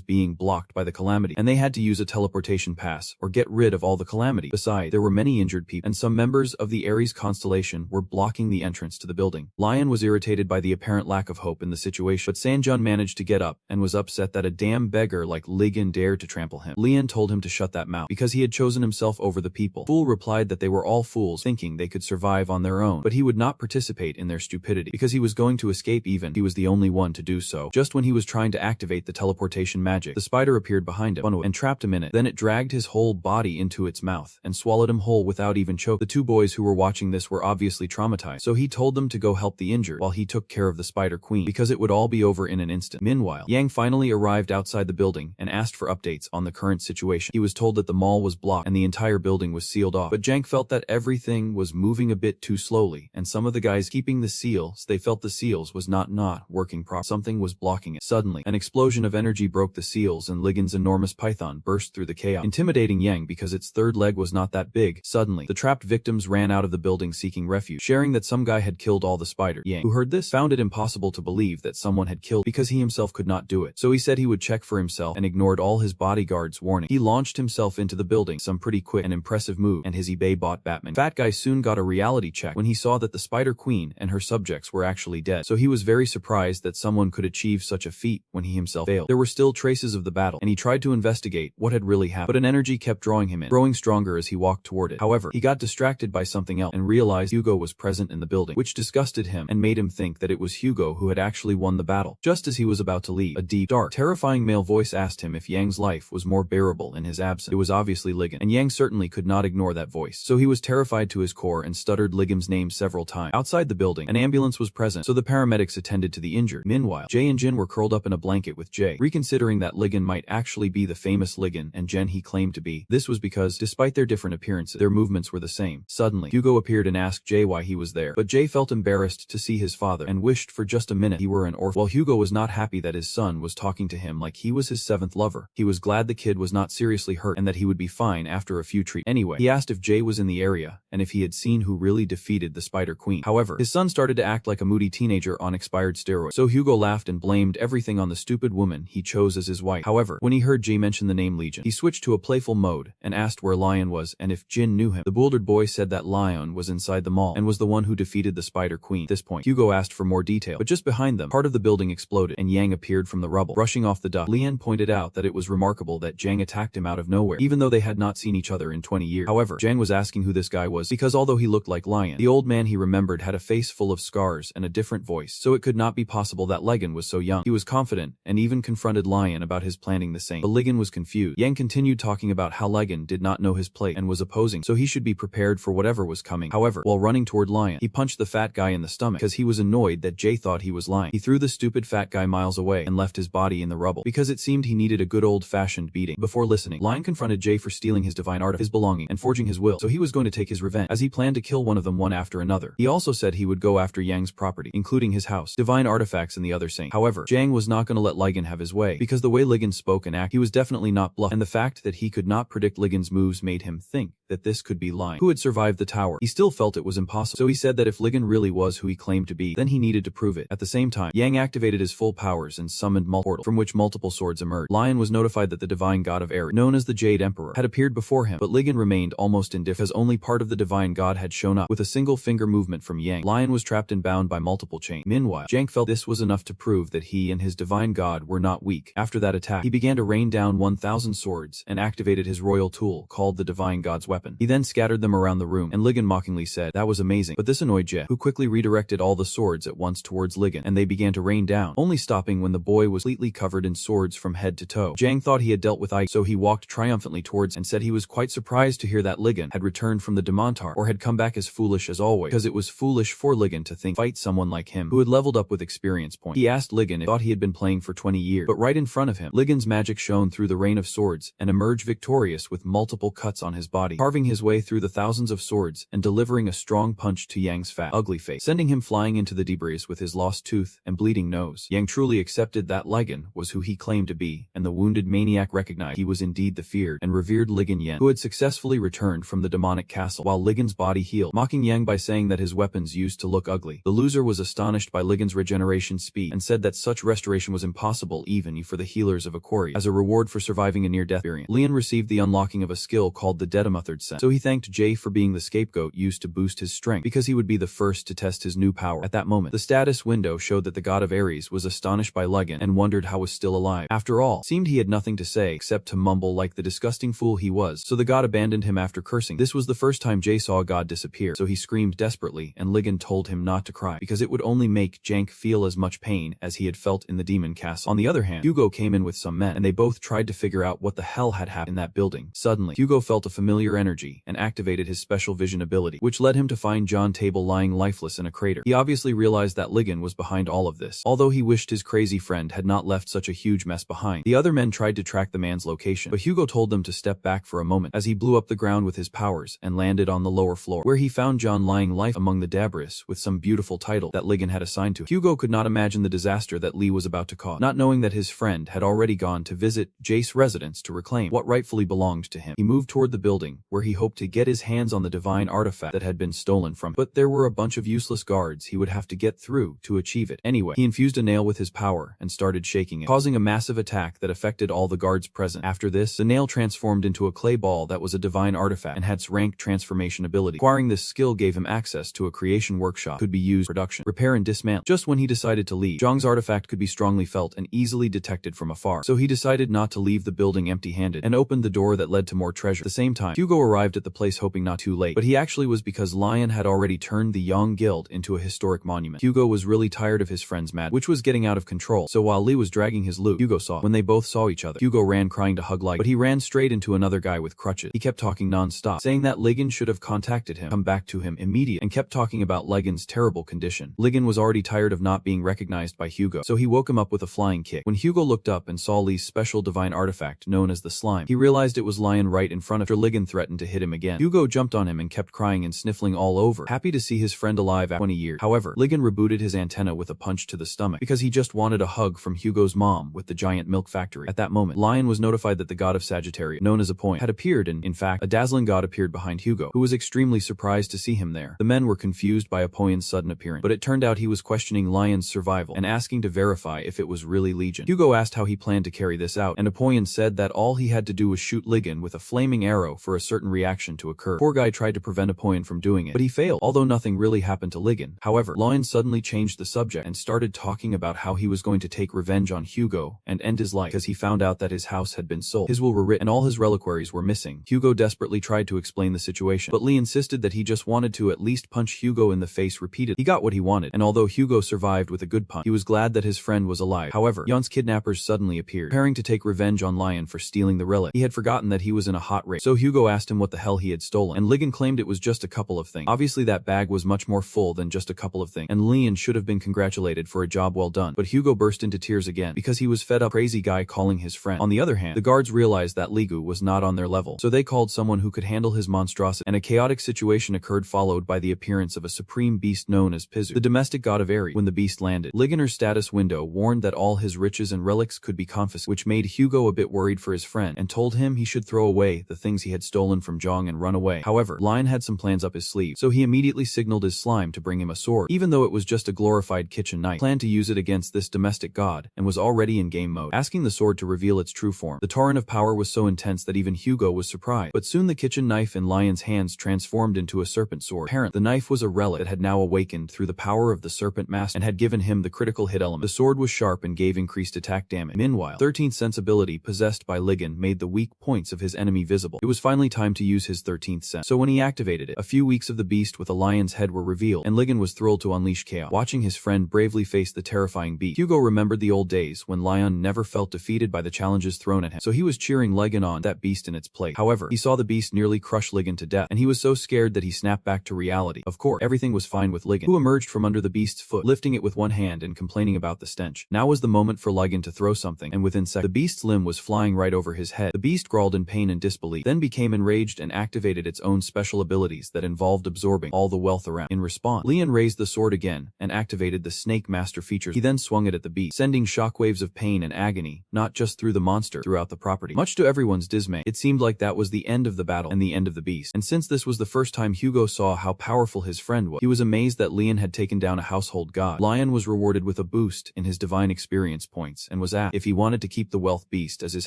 being blocked by the calamity and they had to use a teleportation pass or get rid of all the calamity. Besides, there were many injured people and some members of the Aries constellation were blocking the entrance to the building. Lion was irritated by the apparent lack of hope in the situation, but Sanjun managed to get up and was upset that a damn beggar like Ligon dared to trample him. Lian told him to shut that mouth because he had chosen himself over the people. Fool replied that they were all fools thinking they could survive on their own, but he would not participate in their stupidity because he was going to escape even he was the only one to do so. Just when he was trying to activate the teleportation magic, the spider appeared behind him and trapped him in it. Then it dragged his whole body into its mouth and swallowed him whole without even choking. The two boys who were watching this were obviously traumatized, so he told them to go help the injured while he took care of the spider queen because it would all be over in an instant. Meanwhile, Yang finally arrived outside the building and asked for updates on the current situation. He was told that the mall was blocked and the entire building was sealed off, but Jank felt that everything was moving a bit too slowly and some of the guys keeping the seals, they felt the seals was not working properly. Something was blocking it. Suddenly, an explosion of energy broke the seals and Ligon's enormous python burst through the chaos, intimidating Yang because its third leg was not that big. Suddenly, the trapped victims ran out of the building seeking refuge, sharing that some guy had killed all the spiders. Yang, who heard this, found it impossible to believe that someone had killed because he himself could not do it. So he said he would check for himself and ignored all his bodyguards' warning. He launched himself into the building, some pretty quick and impressive move, and his eBay bought Batman. Fat Guy soon got a reality check when he saw that the Spider Queen and her subjects were actually dead, so he was very surprised that someone could achieve such a feat when he himself failed. There were still traces of the battle, and he tried to investigate what had really happened, but an energy kept drawing him in, growing stronger as he walked toward it. However, he got distracted by something else and realized Hugo was present in the building, which disgusted him and made him think that it was Hugo who had actually won the battle. Just as he was about to leave, a deep, dark, terrifying male voice asked him if Yang's life was more bearable in his absence. It was obviously Ligon, and Yang certainly could not ignore that voice, so he was terrified to his core and stuttered Ligon's name several times. Outside the building, an ambulance was present, so the paramedics attended to the injured. Meanwhile, Jay and Jin were curled up in a blanket with Jay, reconsidering that Ligon might actually be the famous Ligon and Jen he claimed to be. This was because, despite their different appearances, their movements were the same. Suddenly, Hugo appeared and asked Jay why he was there, but Jay felt embarrassed to see his father and wished for just a minute he were an orphan. While Hugo was not happy that his son was talking to him like he was his seventh lover, he was glad the kid was not seriously hurt and that he would be fine after a few treats. Anyway, he asked if Jay was in the area and if he had seen who really defeated the Spider Queen. However, his son started to act like a moody teenager on expired steroids, so Hugo laughed and blamed everything on the stupid woman he chose as his wife. However, when he heard Jay mention the name Legion, he switched to a playful mode and asked where Lion was and if Jin knew him. The bewildered boy said that Lion was inside the mall and was the one who defeated the Spider Queen. At this point, Hugo asked for more detail, but just behind them, part of the building exploded and Yang appeared from the rubble, brushing off the dust. Lian pointed out that it was remarkable that Jang attacked him out of nowhere, even though they had not seen each other in 20 years. However, Jang was asking who this guy was because although he looked like Lion, the old man he remembered had a face full of scars and a different voice, so it could not be possible that Ligon was so young. He was confident and even confronted Lion about his planning the same, but Ligon was confused. Yang continued talking about how Ligon did not know his place and was opposing, so he should be prepared for whatever was coming. However, while running toward Lion, he punched the fat guy in the stomach because he was annoyed that Jay thought he was lying. He threw the stupid fat guy miles away and left his body in the rubble because it seemed he needed a good old-fashioned beating. Before listening, Lion confronted Jay for stealing his divine art of his belonging and forging his will, so he was going to take his revenge as he planned to kill one of them one after another. He also said he would go after Yang's property, including his house, divine artifacts and the other saint. However, Jang was not going to let Ligon have his way because the way Ligon spoke and acted, he was definitely not bluff, and the fact that he could not predict Ligon's moves made him think that this could be Lion, who had survived the tower. He still felt it was impossible, so he said that if Ligon really was who he claimed to be, then he needed to prove it. At the same time, Yang activated his full powers and summoned multiple portals from which multiple swords emerged. Lion was notified that the divine god of Ares, known as the Jade Emperor, had appeared before him, but Ligon remained almost indifferent because only part of the divine god had shown up. With a single finger movement from Yang, Lion was trapped and bound by multiple chains. Meanwhile, Jank felt this was enough to prove that he and his divine god were not weak. After that attack, he began to rain down 1,000 swords and activated his royal tool called the divine god's weapon. He then scattered them around the room, and Ligon mockingly said, "That was amazing," but this annoyed Je, who quickly redirected all the swords at once towards Ligon, and they began to rain down, only stopping when the boy was completely covered in swords from head to toe. Jang thought he had dealt with Ike, so he walked triumphantly towards and said he was quite surprised to hear that Ligon had returned from the Demontar, or had come back as foolish as always, because it was foolish for Ligon to fight someone like him, who had leveled up with experience points. He asked Ligon if he thought he had been playing for 20 years, but right in front of him, Ligon's magic shone through the rain of swords, and emerged victorious with multiple cuts on his body. carving his way through the thousands of swords and delivering a strong punch to Yang's fat, ugly face, sending him flying into the debris with his lost tooth and bleeding nose. Yang truly accepted that Ligan was who he claimed to be, and the wounded maniac recognized he was indeed the feared and revered Ligan Yen, who had successfully returned from the demonic castle while Ligan's body healed, mocking Yang by saying that his weapons used to look ugly. The loser was astonished by Ligan's regeneration speed and said that such restoration was impossible even for the healers of Aquaria. As a reward for surviving a near-death experience, Lian received the unlocking of a skill called the Dedamuthard Sense, so he thanked Jay for being the scapegoat used to boost his strength because he would be the first to test his new power. At that moment, the status window showed that the god of Ares was astonished by Ligan and wondered how was still alive. After all, seemed he had nothing to say except to mumble like the disgusting fool he was, so the god abandoned him after cursing. This was the first time Jay saw a god disappear, so he screamed desperately and Ligan told him not to cry because it would only make Jank feel as much pain as he had felt in the demon castle. On the other hand, Hugo came in with some men and they both tried to figure out what the hell had happened in that building. Suddenly, Hugo felt a familiar energy and activated his special vision ability, which led him to find John Table lying lifeless in a crater. He obviously realized that Ligan was behind all of this, although he wished his crazy friend had not left such a huge mess behind. The other men tried to track the man's location, but Hugo told them to step back for a moment as he blew up the ground with his powers and landed on the lower floor, where he found John lying life among the debris with some beautiful title that Ligan had assigned to him. Hugo could not imagine the disaster that Lee was about to cause, not knowing that his friend had already gone to visit Jace's residence to reclaim what rightfully belonged to him. He moved toward the building, where he hoped to get his hands on the divine artifact that had been stolen from him, but there were a bunch of useless guards he would have to get through to achieve it. Anyway, he infused a nail with his power and started shaking it, causing a massive attack that affected all the guards present. After this, the nail transformed into a clay ball that was a divine artifact and had rank transformation ability. Acquiring this skill gave him access to a creation workshop could be used for production, repair and dismantle. Just when he decided to leave, Zhang's artifact could be strongly felt and easily detected from afar, so he decided not to leave the building empty-handed and opened the door that led to more treasure. At the same time, Hugo arrived at the place hoping not too late, but he actually was because Lion had already turned the Yang Guild into a historic monument. Hugo was really tired of his friend's mad, which was getting out of control, so while Lee was dragging his loot, Hugo saw. When they both saw each other, Hugo ran crying to hug Ligan, but he ran straight into another guy with crutches. He kept talking non-stop, saying that Ligan should have contacted him, come back to him immediately, and kept talking about Ligan's terrible condition. Ligan was already tired of not being recognized by Hugo, so he woke him up with a flying kick. When Hugo looked up and saw Lee's special divine artifact known as the slime, he realized it was Lion right in front of him. Ligan threatened to hit him again. Hugo jumped on him and kept crying and sniffling all over, happy to see his friend alive after 20 years. However, Ligan rebooted his antenna with a punch to the stomach because he just wanted a hug from Hugo's mom with the giant milk factory. At that moment, Lion was notified that the god of Sagittarius, known as Apollyon, had appeared and, in fact, a dazzling god appeared behind Hugo, who was extremely surprised to see him there. The men were confused by Apollyon's sudden appearance, but it turned out he was questioning Lion's survival and asking to verify if it was really Legion. Hugo asked how he planned to carry this out, and Apollyon said that all he had to do was shoot Ligan with a flaming arrow for a certain reaction to occur. Poor guy tried to prevent Apollyon from doing it, but he failed, although nothing really happened to Ligan. However, Lion suddenly changed the subject and started talking about how he was going to take revenge on Hugo and end his life because he found out that his house had been sold. His will were written and all his reliquaries were missing. Hugo desperately tried to explain the situation, but Lee insisted that he just wanted to at least punch Hugo in the face repeatedly. He got what he wanted, and although Hugo survived with a good punch, he was glad that his friend was alive. However, Yon's kidnappers suddenly appeared, preparing to take revenge on Lion for stealing the relic. He had forgotten that he was in a hot race, so Hugo asked him what the hell he had stolen, and Ligan claimed it was just a couple of things. Obviously that bag was much more full than just a couple of things, and Leon should have been congratulated for a job well done, but Hugo burst into tears again because he was fed up crazy guy calling his friend. On the other hand, the guards realized that Ligu was not on their level, so they called someone who could handle his monstrosity, and a chaotic situation occurred followed by the appearance of a supreme beast known as Pizu, the domestic god of Ares. When the beast landed, Liganer's status window warned that all his riches and relics could be confiscated, which made Hugo a bit worried for his friend and told him he should throw away the things he had stolen from Zhang and run away. However, Lion had some plans up his sleeve, so he immediately signaled his slime to bring him a sword, even though it was just a glorified kitchen knife. He planned to use it against this domestic god and was already in game mode, asking the sword to reveal its true form. The torrent of power was so intense that even Hugo was surprised, but soon the kitchen knife in Lion's hands transformed into a serpent sword. Apparently, the knife was a relic that had now awakened through the power of the serpent master and had given him the critical hit element. The sword was sharp and gave increased attack damage. Meanwhile, 13th sense ability possessed by Ligan made the weak points of his enemy visible. It was finally time to use his 13th sense, so when he activated it, a few weeks of the beast with a lion's head were revealed, and Ligan was thrilled to unleash chaos. Watching his friend bravely face the terrifying beast, Hugo remembered the old days when Lion never felt defeated by the challenges thrown at him, so he was cheering Ligan on that beast in its place. However, he saw the beast nearly crush Ligan to death, and he was so scared that he snapped back to reality. Of course, everything was fine with Ligan, who emerged from under the beast's foot, lifting it with one hand and complaining about the stench. Now was the moment for Ligan to throw something, and within seconds, the beast's limb was flying right over his head. The beast growled in pain and disbelief, then became enraged enraged and activated its own special abilities that involved absorbing all the wealth around. In response, Leon raised the sword again and activated the Snake Master features. He then swung it at the beast, sending shockwaves of pain and agony, not just through the monster, throughout the property. Much to everyone's dismay, it seemed like that was the end of the battle and the end of the beast. And since this was the first time Hugo saw how powerful his friend was, he was amazed that Leon had taken down a household god. Lion was rewarded with a boost in his divine experience points and was asked if he wanted to keep the wealth beast as his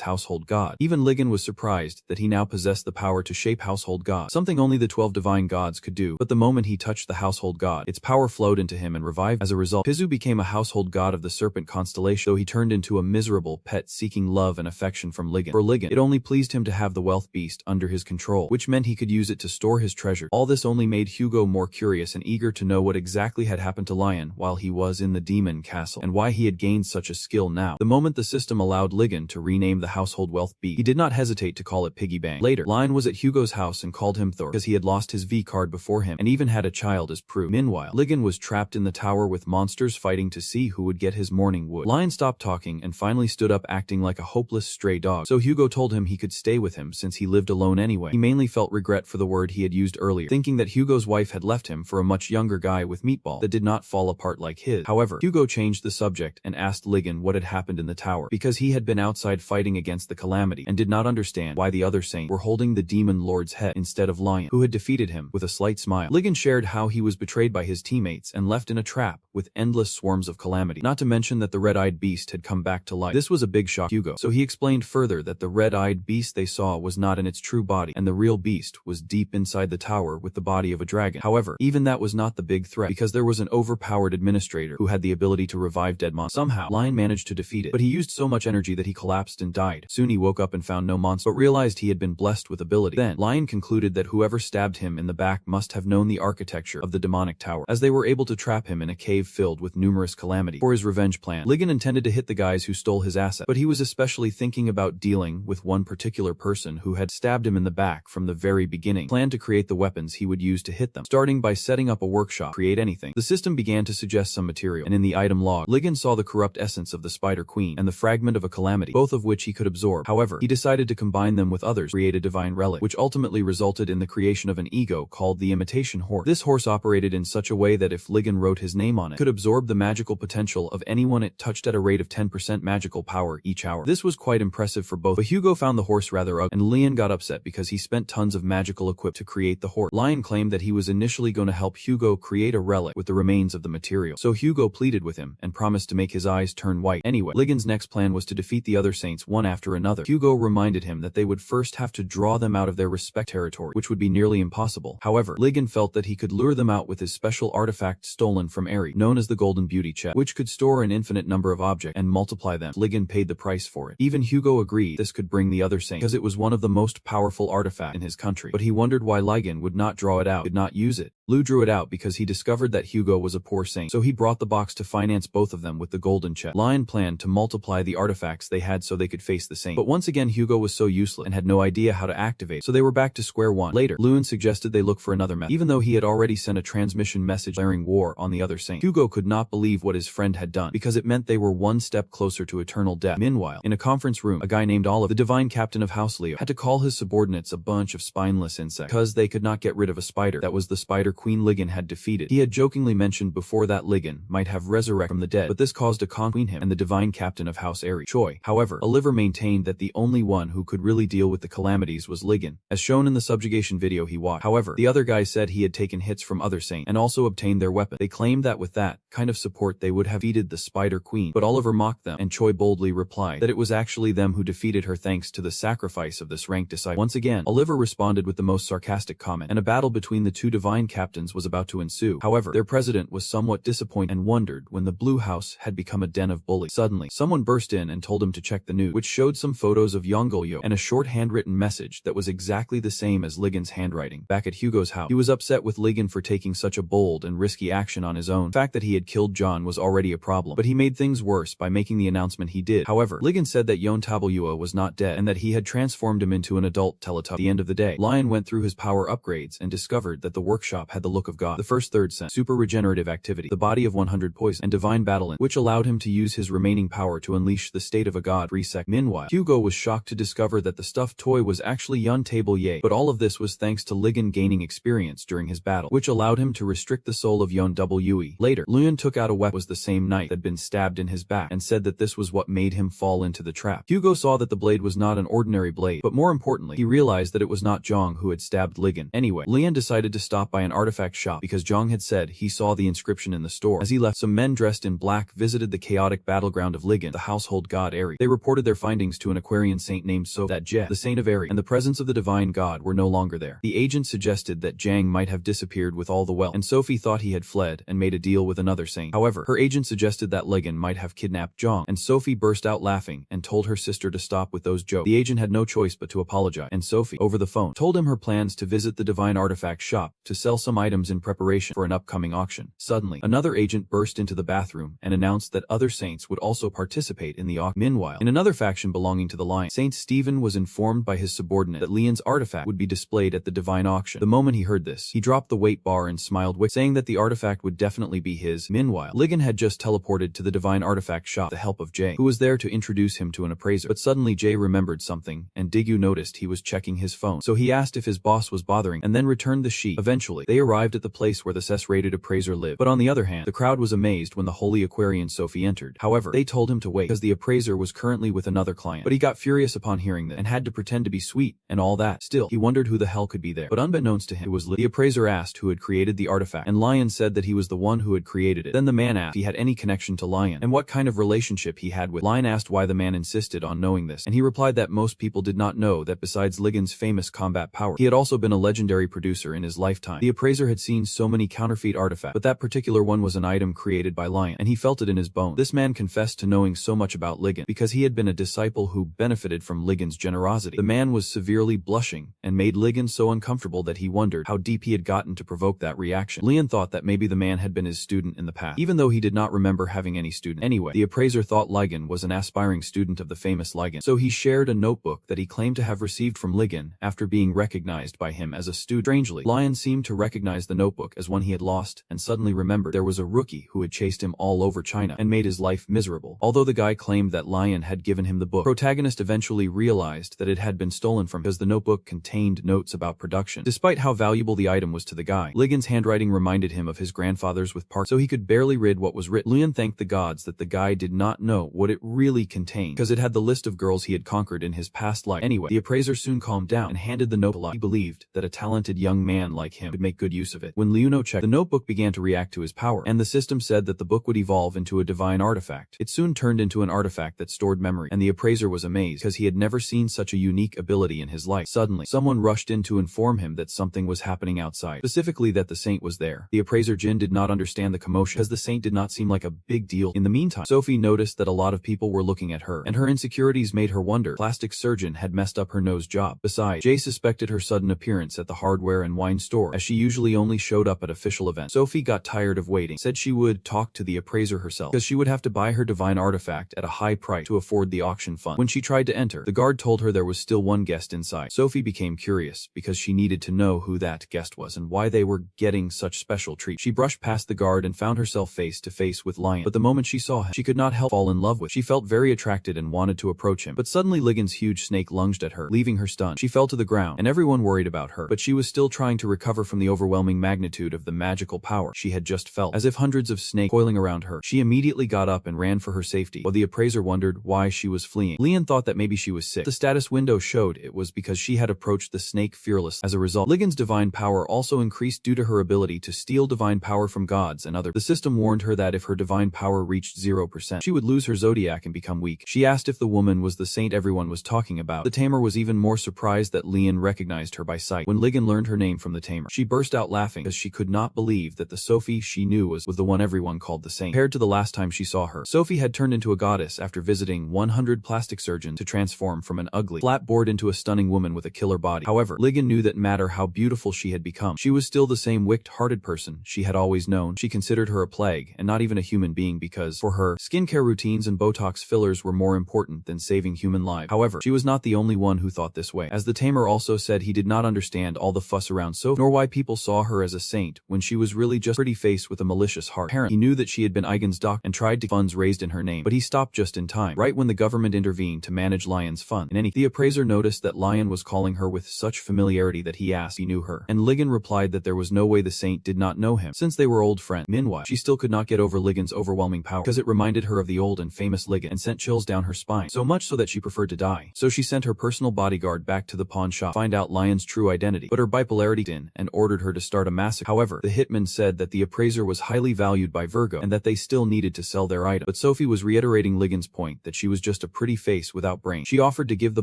household god. Even Ligon was surprised that he now possessed the power to shape household gods, something only the 12 divine gods could do. But the moment he touched the household god, its power flowed into him and revived. As a result, Pizu became a household god of the serpent constellation, though he turned into a miserable pet seeking love and affection from Ligon. For Ligon, it only pleased him to have the wealth beast under his control, which meant he could use it to store his treasure. All this only made Hugo more curious and eager to know what exactly had happened to Lion while he was in the demon castle, and why he had gained such a skill now. The moment the system allowed Ligon to rename the household wealth beast, he did not hesitate to call it Piggy Bank. Later, Lion was at Hugo's house and called him Thor because he had lost his V card before him and even had a child as proof. Meanwhile, Ligon was trapped in the tower with monsters fighting to see who would get his morning wood. Lion stopped talking and finally stood up, acting like a hopeless stray dog. So Hugo told him he could stay with him since he lived alone anyway. He mainly felt regret for the word he had used earlier, thinking that Hugo's wife had left him for a much younger guy with meatball that did not fall apart like his. However, Hugo changed the subject and asked Ligon what had happened in the tower, because he had been outside fighting against the calamity and did not understand why the other saints were holding the demon lord's head instead of Lion, who had defeated him. With a slight smile, Ligon shared how he was betrayed by his teammates and left in a trap with endless swarms of calamity, not to mention that the red-eyed beast had come back to life. This was a big shock to Hugo, so he explained further that the red-eyed beast they saw was not in its true body, and the real beast was deep inside the tower with the body of a dragon. However, even that was not the big threat, because there was an overpowered administrator who had the ability to revive dead monsters. Somehow, Lion managed to defeat it, but he used so much energy that he collapsed and died. Soon he woke up and found no monster, but realized he had been blessed with ability. Then, Lion concluded that whoever stabbed him in the back must have known the architecture of the demonic tower, as they were able to trap him in a cave filled with numerous calamities. For his revenge plan, Ligon intended to hit the guys who stole his asset, but he was especially thinking about dealing with one particular person who had stabbed him in the back from the very beginning. Planned to create the weapons he would use to hit them, starting by setting up a workshop. Create anything. The system began to suggest some material, and in the item log, Ligon saw the corrupt essence of the Spider Queen and the fragment of a calamity, both of which he could absorb. However, he decided to combine them with others, create a divine relic, which ultimately resulted in the creation of an ego called the Imitation Horse. This horse operated in such a way that if Ligon wrote his name on it, it could absorb the magical potential of anyone it touched at a rate of 10% magical power each hour. This was quite impressive for both, but Hugo found the horse rather ugly, and Leon got upset because he spent tons of magical equip to create the horse. Lion claimed that he was initially going to help Hugo create a relic with the remains of the material, so Hugo pleaded with him and promised to make his eyes turn white. Anyway, Ligon's next plan was to defeat the other saints one after another. Hugo reminded him that they would first have to draw them out of their respective territory, which would be nearly impossible. However, Ligon felt that he could lure them out with his special artifact stolen from Eri, known as the Golden Beauty Chest, which could store an infinite number of objects and multiply them. Ligon paid the price for it. Even Hugo agreed this could bring the other saint, because it was one of the most powerful artifacts in his country, but he wondered why Ligon would not draw it out, did not use it. Lou drew it out because he discovered that Hugo was a poor saint, so he brought the box to finance both of them with the golden chest. Lion planned to multiply the artifacts they had so they could face the saint, but once again Hugo was so useless and had no idea how to activate, so they were back to square one. Later, Lewin suggested they look for another method, even though he had already sent a transmission message declaring war on the other saint. Hugo could not believe what his friend had done, because it meant they were one step closer to eternal death. Meanwhile, in a conference room, a guy named Olive, the divine captain of House Leo, had to call his subordinates a bunch of spineless insects because they could not get rid of a spider that was the spider queen Ligon had defeated. He had jokingly mentioned before that Ligon might have resurrected from the dead, but this caused a conflict between him and the divine captain of House Eri, Choi. However, Oliver maintained that the only one who could really deal with the calamities was Ligon, as shown in the subjugation video he watched. However, the other guy said he had taken hits from other saints and also obtained their weapon. They claimed that with that kind of support they would have defeated the Spider Queen, but Oliver mocked them, and Choi boldly replied that it was actually them who defeated her thanks to the sacrifice of this ranked disciple. Once again, Oliver responded with the most sarcastic comment, and a battle between the two divine captains was about to ensue. However, their president was somewhat disappointed and wondered when the Blue House had become a den of bullies. Suddenly, someone burst in and told him to check the news, which showed some photos of Yongolyo and a short handwritten message that was exactly the same as Ligon's handwriting. Back at Hugo's house, he was upset with Ligon for taking such a bold and risky action on his own. The fact that he had killed John was already a problem, but he made things worse by making the announcement he did. However, Ligon said that Yon Tablua was not dead and that he had transformed him into an adult Teletubby. At the end of the day, Lion went through his power upgrades and discovered that the workshop had the look of God. The first third sense, super regenerative activity, the body of 100 poison, and divine battle, which allowed him to use his remaining power to unleash the state of a god. 3 sec. Meanwhile, Hugo was shocked to discover that the stuffed toy was actually Yun Table Ye, but all of this was thanks to Ligon gaining experience during his battle, which allowed him to restrict the soul of Yun Wue. Later, Luyun took out a weapon was the same knife that had been stabbed in his back and said that this was what made him fall into the trap. Hugo saw that the blade was not an ordinary blade, but more importantly, he realized that it was not Zhang who had stabbed Ligon. Anyway, Lian decided to stop by an artifact shop because Zhang had said he saw the inscription in the store. As he left, some men dressed in black visited the chaotic battleground of Ligon, the household god Eri. They reported their findings to an Aquarian saint named So that Je, the saint of Eri, and the presence of the divine god were no longer there. The agent suggested that Zhang might have disappeared with all the wealth, and Sophie thought he had fled and made a deal with another saint. However, her agent suggested that Ligon might have kidnapped Zhang, and Sophie burst out laughing and told her sister to stop with those jokes. The agent had no choice but to apologize, and Sophie, over the phone, told him her plans to visit the divine artifact shop to sell some items in preparation for an upcoming auction. Suddenly, another agent burst into the bathroom and announced that other saints would also participate in the auction. Meanwhile, in another faction belonging to the Lion, Saint Stephen was informed by his subordinate that Leon's artifact would be displayed at the divine auction. The moment he heard this, he dropped the weight bar and smiled wickedly, saying that the artifact would definitely be his. Meanwhile, Ligon had just teleported to the divine artifact shop with the help of Jay, who was there to introduce him to an appraiser. But suddenly Jay remembered something, and Digyu noticed he was checking his phone. So he asked if his boss was bothering, and then returned the sheet. Eventually, they arrived at the place where the SS-rated appraiser lived. But on the other hand, the crowd was amazed when the holy Aquarian Sophie entered. However, they told him to wait because the appraiser was currently with another client. But he got furious upon hearing that and had to pretend to be sweet and all that. Still, he wondered who the hell could be there. But unbeknownst to him, it was Li. The appraiser asked who had created the artifact, and Lion said that he was the one who had created it. Then the man asked if he had any connection to Lion and what kind of relationship he had with. Lion asked why the man insisted on knowing this, and he replied that most people did not know that besides Ligon's famous combat power, he had also been a legendary producer in his lifetime. The appraiser had seen so many counterfeit artifacts, but that particular one was an item created by Lion, and he felt it in his bones. This man confessed to knowing so much about Ligon because he had been a disciple who benefited from Ligon's generosity. The man was severely blushing and made Ligon so uncomfortable that he wondered how deep he had gotten to provoke that reaction. Leon thought that maybe the man had been his student in the past, even though he did not remember having any student. Anyway, the appraiser thought Ligon was an aspiring student of the famous Ligon, so he shared a notebook that he claimed to have received from Ligon after being recognized by him as a student. Strangely, Lion seemed to recognize the notebook as one he had lost and suddenly remembered there was a rookie who had chased him all over China and made his life miserable. Although the guy claimed that Lion had given him the book, protagonist eventually realized that it had been stolen from him because the notebook contained notes about production. Despite how valuable the item was to the guy, Ligon's handwriting reminded him of his grandfather's with parts, so he could barely read what was written. Leon thanked the gods that the guy did not know what it really contained because it had the list of girls he had conquered in his past life. Anyway, the appraiser soon calmed down and handed the note to Lion. He believed that a talented young man like him could make good use of it. When Liuno checked, the notebook began to react to his power, and the system said that the book would evolve into a divine artifact. It soon turned into an artifact that stored memory, and the appraiser was amazed because he had never seen such a unique ability in his life. Suddenly, someone rushed in to inform him that something was happening outside, specifically that the saint was there. The appraiser Jin did not understand the commotion because the saint did not seem like a big deal. In the meantime, Sophie noticed that a lot of people were looking at her, and her insecurities made her wonder plastic surgeon had messed up her nose job. Besides, Jay suspected her sudden appearance at the hardware and wine store, as she usually only showed up at official events. Sophie got tired of waiting, said she would talk to the appraiser herself because she would have to buy her divine artifact at a high price to afford the auction fund. When she tried to enter, the guard told her there was still one guest inside. Sophie became curious because she needed to know who that guest was and why they were getting such special treats. She brushed past the guard and found herself face to face with Lion, but the moment she saw him, she could not help fall in love with him. She felt very attracted and wanted to approach him, but suddenly Ligon's huge snake lunged at her, leaving her stunned. She fell to the ground, and everyone worried about her, but she was still trying to recover from the overwhelming magnitude of the magical power she had just felt. As if hundreds of snakes coiling around her, she immediately got up and ran for her safety, while the appraiser wondered why she was fleeing. Leon thought that maybe she was sick. The status window showed it was because she had approached the snake fearlessly. As a result, Ligon's divine power also increased due to her ability to steal divine power from gods and others. The system warned her that if her divine power reached 0%, she would lose her zodiac and become weak. She asked if the woman was the saint everyone was talking about. The tamer was even more surprised that Leon recognized her by sight. When Ligon learned her name from the tamer, she burst out laughing because she could not believe that the Sophie she knew was the one everyone called the saint. Compared to the last time she saw her, Sophie had turned into a goddess after visiting 100 plastic surgeons to transform from an ugly, flat board into a stunning woman with a killer body. However, Ligon knew that no matter how beautiful she had become, she was still the same wicked-hearted person she had always known. She considered her a plague and not even a human being because, for her, skincare routines and Botox fillers were more important than saving human lives. However, she was not the only one who thought this way, as the tamer also said he did not understand all the fuss around Sophie, nor why people saw her as a saint when she was really just a pretty face with a malicious heart. He knew that she had been Eigen's doctor and tried to get funds raised in her name, but he stopped just in time, right when the government intervened to manage Lion's fund. The appraiser noticed that Lion was calling her with such familiarity that he asked if he knew her, and Ligon replied that there was no way the saint did not know him, since they were old friends. Meanwhile, she still could not get over Ligon's overwhelming power, because it reminded her of the old and famous Ligon and sent chills down her spine, so much so that she preferred to die. So she sent her personal bodyguard back to the pawn shop to find out Lion's true identity, but her bipolarity in and ordered her to start a massacre. However, the hitman said that the appraiser was highly valued by Virgo and that they still needed to sell their item. But Sophie was reiterating Ligon's point that she was just a pretty face without brains. She offered to give the